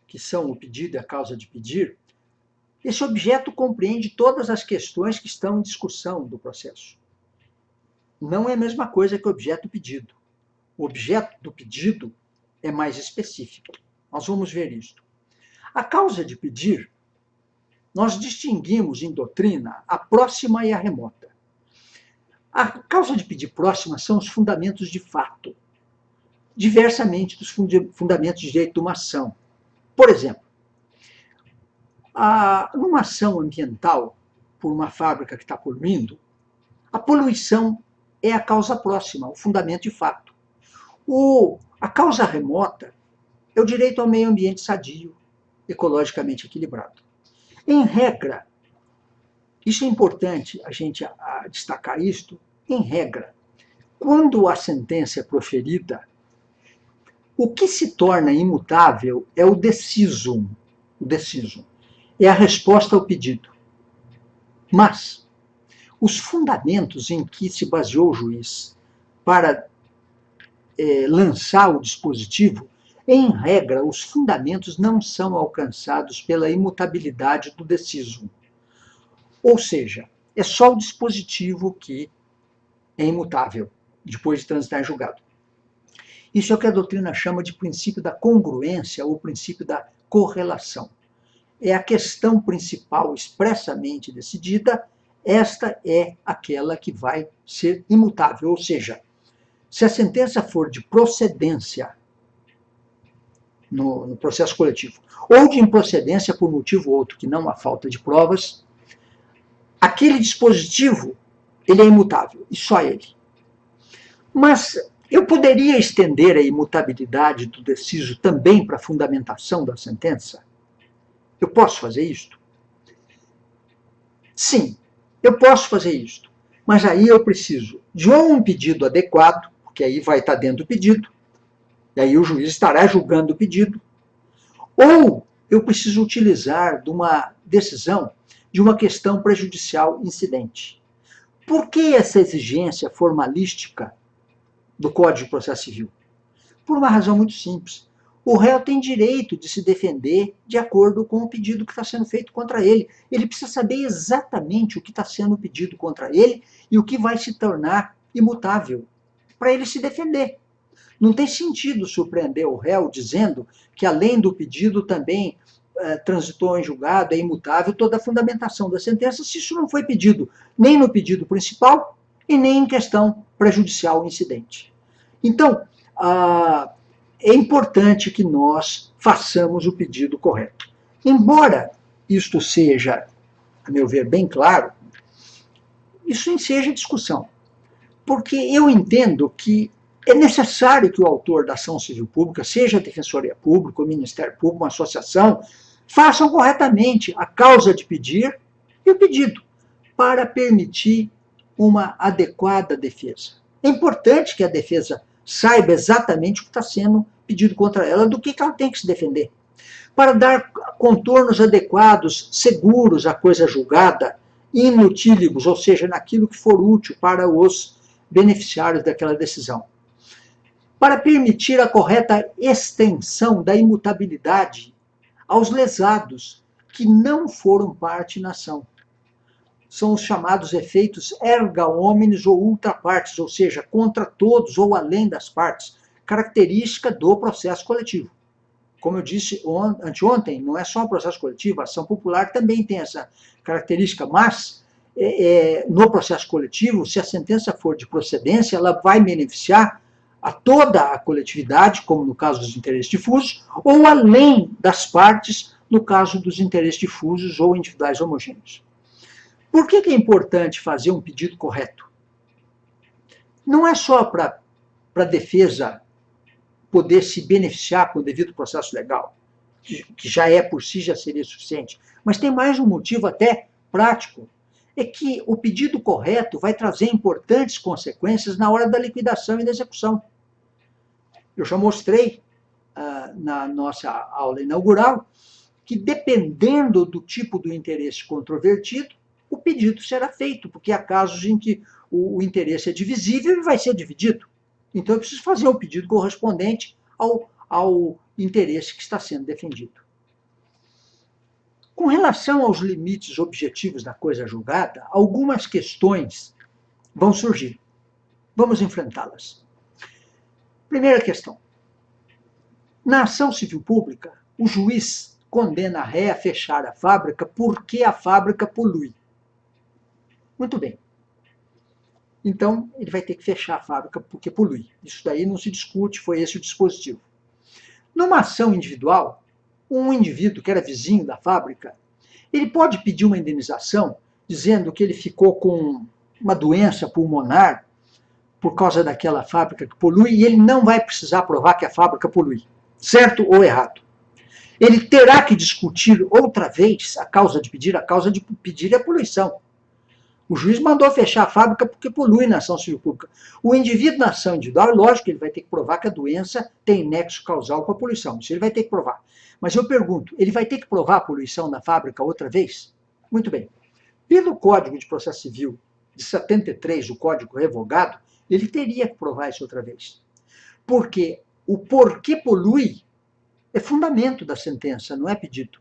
Speaker 1: que são o pedido e a causa de pedir, esse objeto compreende todas as questões que estão em discussão do processo. Não é a mesma coisa que o objeto do pedido. O objeto do pedido é mais específico. Nós vamos ver isto. A causa de pedir, nós distinguimos em doutrina a próxima e a remota. A causa de pedir próxima são os fundamentos de fato, diversamente dos fundamentos de direito de uma ação. Por exemplo, numa ação ambiental, por uma fábrica que está poluindo, a poluição é a causa próxima, o fundamento de fato. A causa remota é o direito ao meio ambiente sadio, ecologicamente equilibrado. Em regra, isso é importante a gente destacar isto, em regra, quando a sentença é proferida, o que se torna imutável é o decisum. O decisum é a resposta ao pedido. Mas os fundamentos em que se baseou o juiz para lançar o dispositivo, em regra, os fundamentos não são alcançados pela imutabilidade do decisum. Ou seja, é só o dispositivo que é imutável, depois de transitar em julgado. Isso é o que a doutrina chama de princípio da congruência ou princípio da correlação. É a questão principal expressamente decidida, esta é aquela que vai ser imutável. Ou seja, se a sentença for de procedência no processo coletivo, ou de improcedência por motivo ou outro, que não há falta de provas, aquele dispositivo ele é imutável, e só ele. Mas eu poderia estender a imutabilidade do deciso também para a fundamentação da sentença? Eu posso fazer isto? Sim, eu posso fazer isto. Mas aí eu preciso de um pedido adequado, porque aí vai estar dentro do pedido, e aí o juiz estará julgando o pedido. Ou eu preciso utilizar de uma decisão de uma questão prejudicial incidente. Por que essa exigência formalística do Código de Processo Civil? Por uma razão muito simples. O réu tem direito de se defender de acordo com o pedido que está sendo feito contra ele. Ele precisa saber exatamente o que está sendo pedido contra ele e o que vai se tornar imutável, para ele se defender. Não tem sentido surpreender o réu dizendo que, além do pedido, também transitou em julgado, é imutável toda a fundamentação da sentença, se isso não foi pedido nem no pedido principal e nem em questão prejudicial incidente. Então, é importante que nós façamos o pedido correto. Embora isto seja, a meu ver, bem claro, isso enseja discussão. Porque eu entendo que é necessário que o autor da ação civil pública, seja a Defensoria Pública, o Ministério Público, uma associação, façam corretamente a causa de pedir e o pedido, para permitir uma adequada defesa. É importante que a defesa saiba exatamente o que está sendo pedido contra ela, do que ela tem que se defender, para dar contornos adequados, seguros à coisa julgada, inutíligos, ou seja, naquilo que for útil para os beneficiários daquela decisão. Para permitir a correta extensão da imutabilidade aos lesados que não foram parte na ação. São os chamados efeitos erga omnes ou ultra partes, ou seja, contra todos ou além das partes, característica do processo coletivo. Como eu disse anteontem, não é só um processo coletivo, a ação popular também tem essa característica, mas no processo coletivo, se a sentença for de procedência, ela vai beneficiar a toda a coletividade, como no caso dos interesses difusos, ou além das partes, no caso dos interesses difusos ou individuais homogêneos. Por que é importante fazer um pedido correto? Não é só para a defesa poder se beneficiar com o devido processo legal, que já é por si, já seria suficiente, mas tem mais um motivo até prático, é que o pedido correto vai trazer importantes consequências na hora da liquidação e da execução. Eu já mostrei na nossa aula inaugural que, dependendo do tipo do interesse controvertido, o pedido será feito, porque há casos em que o interesse é divisível e vai ser dividido. Então, eu preciso fazer um pedido correspondente ao interesse que está sendo defendido. Com relação aos limites objetivos da coisa julgada, algumas questões vão surgir. Vamos enfrentá-las. Primeira questão. Na ação civil pública, o juiz condena a ré a fechar a fábrica porque a fábrica polui. Muito bem. Então, ele vai ter que fechar a fábrica porque polui. Isso daí não se discute, foi esse o dispositivo. Numa ação individual, um indivíduo que era vizinho da fábrica, ele pode pedir uma indenização dizendo que ele ficou com uma doença pulmonar por causa daquela fábrica que polui e ele não vai precisar provar que a fábrica polui, certo ou errado. Ele terá que discutir outra vez a causa de pedir é a poluição. O juiz mandou fechar a fábrica porque polui na ação civil pública. O indivíduo na ação individual, é lógico que ele vai ter que provar que a doença tem nexo causal com a poluição. Isso ele vai ter que provar. Mas eu pergunto, ele vai ter que provar a poluição na fábrica outra vez? Muito bem. Pelo Código de Processo Civil de 73, o Código revogado, ele teria que provar isso outra vez. Porque o porquê polui é fundamento da sentença, não é pedido.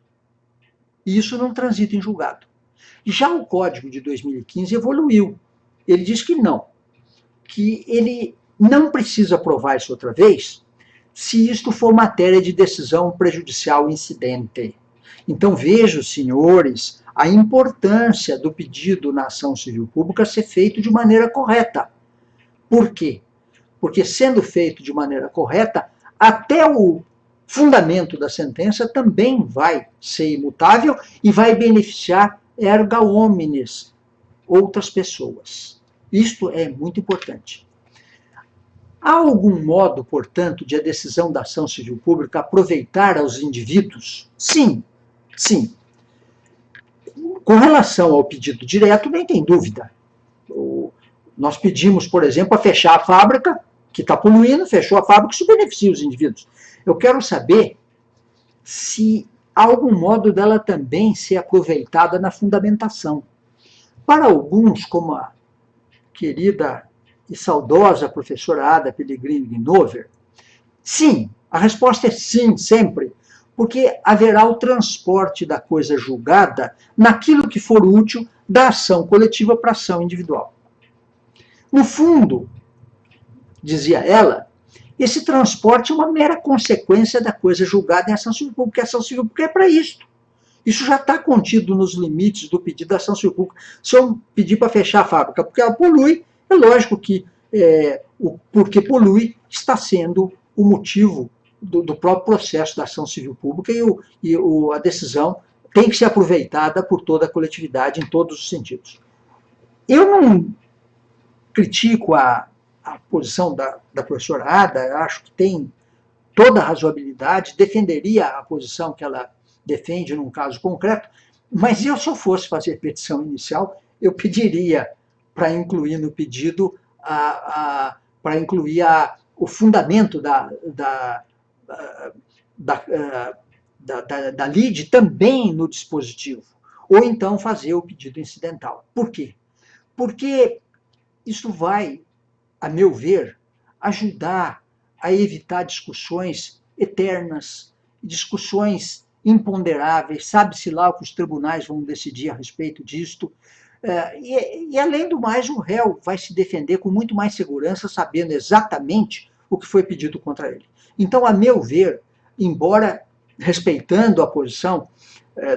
Speaker 1: E isso não transita em julgado. Já o Código de 2015 evoluiu. Ele diz que não, que ele não precisa provar isso outra vez se isto for matéria de decisão prejudicial incidente. Então vejam, senhores, a importância do pedido na ação civil pública ser feito de maneira correta. Por quê? Porque sendo feito de maneira correta, até o fundamento da sentença também vai ser imutável e vai beneficiar erga omnes, outras pessoas. Isto é muito importante. Há algum modo, portanto, de a decisão da ação civil pública aproveitar aos indivíduos? Sim, sim. Com relação ao pedido direto, nem tem dúvida. Nós pedimos, por exemplo, a fechar a fábrica, que está poluindo, fechou a fábrica, isso beneficia os indivíduos. Eu quero saber se há algum modo dela também ser aproveitada na fundamentação. Para alguns, como a querida e saudosa professora Ada Pellegrini Nover, sim, a resposta é sim, sempre, porque haverá o transporte da coisa julgada naquilo que for útil da ação coletiva para a ação individual. No fundo, dizia ela, esse transporte é uma mera consequência da coisa julgada em ação civil pública, porque a ação civil pública é para isto. Isso já está contido nos limites do pedido da ação civil pública. Se eu pedir para fechar a fábrica porque ela polui, é lógico que o porque polui está sendo o motivo do próprio processo da ação civil pública e a decisão tem que ser aproveitada por toda a coletividade em todos os sentidos. Eu não critico a posição da professora Ada, acho que tem toda a razoabilidade, defenderia a posição que ela defende num caso concreto, mas eu, se eu fosse fazer petição inicial, eu pediria para incluir no pedido, para incluir o fundamento da lide também no dispositivo, ou então fazer o pedido incidental. Por quê? Porque isso vai, a meu ver, ajudar a evitar discussões eternas, discussões imponderáveis, sabe-se lá o que os tribunais vão decidir a respeito disto. E, além do mais, o réu vai se defender com muito mais segurança, sabendo exatamente o que foi pedido contra ele. Então, a meu ver, embora respeitando a posição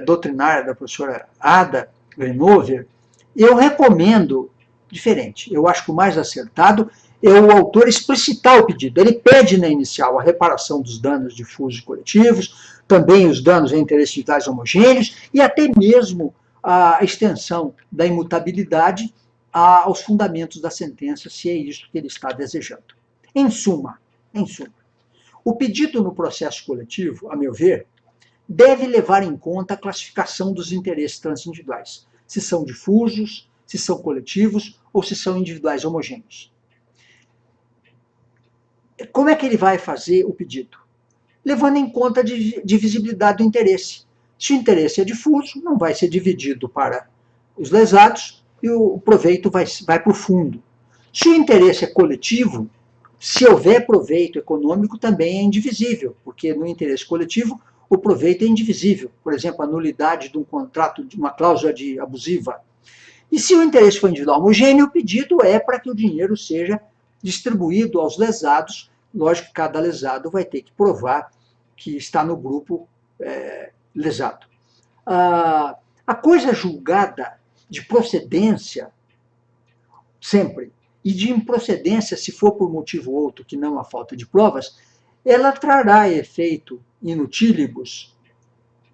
Speaker 1: doutrinária da professora Ada Grenover, eu recomendo diferente. Eu acho que o mais acertado é o autor explicitar o pedido. Ele pede na inicial a reparação dos danos difusos e coletivos, também os danos em interesses individuais homogêneos e até mesmo a extensão da imutabilidade aos fundamentos da sentença, se é isso que ele está desejando. Em suma, o pedido no processo coletivo, a meu ver, deve levar em conta a classificação dos interesses transindividuais, se são difusos, se são coletivos ou se são individuais homogêneos. Como é que ele vai fazer o pedido? Levando em conta a divisibilidade do interesse. Se o interesse é difuso, não vai ser dividido para os lesados e o proveito vai para o fundo. Se o interesse é coletivo, se houver proveito econômico, também é indivisível, porque no interesse coletivo o proveito é indivisível. Por exemplo, a nulidade de um contrato, de uma cláusula abusiva. E se o interesse for individual homogêneo, o pedido é para que o dinheiro seja distribuído aos lesados. Lógico que cada lesado vai ter que provar que está no grupo lesado. A coisa julgada de procedência, sempre, e de improcedência, se for por motivo outro que não a falta de provas, ela trará efeito in utilibus,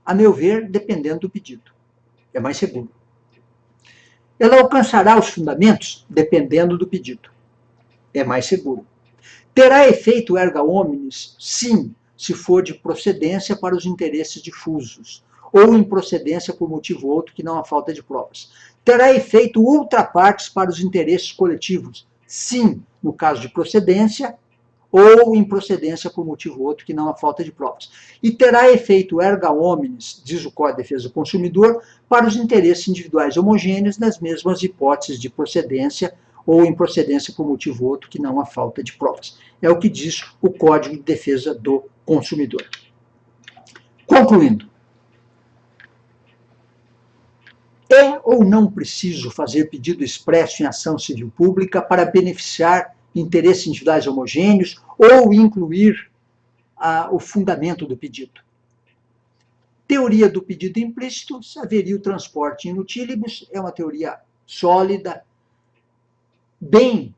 Speaker 1: a meu ver, dependendo do pedido. É mais seguro. Ela alcançará os fundamentos, dependendo do pedido. É mais seguro. Terá efeito erga omnes, sim, se for de procedência para os interesses difusos, ou improcedência por motivo outro que não a falta de provas. Terá efeito ultra partes para os interesses coletivos, sim, no caso de procedência, ou improcedência por motivo outro que não a falta de provas. E terá efeito erga omnes, diz o Código de Defesa do Consumidor, para os interesses individuais homogêneos nas mesmas hipóteses de procedência ou improcedência por motivo outro que não a falta de provas. É o que diz o Código de Defesa do Consumidor. Concluindo, é ou não preciso fazer pedido expresso em ação civil pública para beneficiar interesses individuais homogêneos ou incluir o fundamento do pedido? Teoria do pedido implícito, se haveria o transporte in utilibus, é uma teoria sólida, bem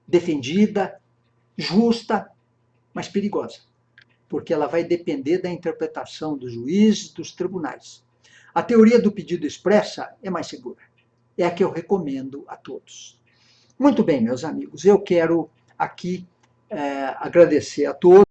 Speaker 1: defendida, justa, mas perigosa, porque ela vai depender da interpretação dos juízes e dos tribunais. A teoria do pedido expressa é mais segura, é a que eu recomendo a todos. Muito bem, meus amigos, eu quero aqui agradecer a todos.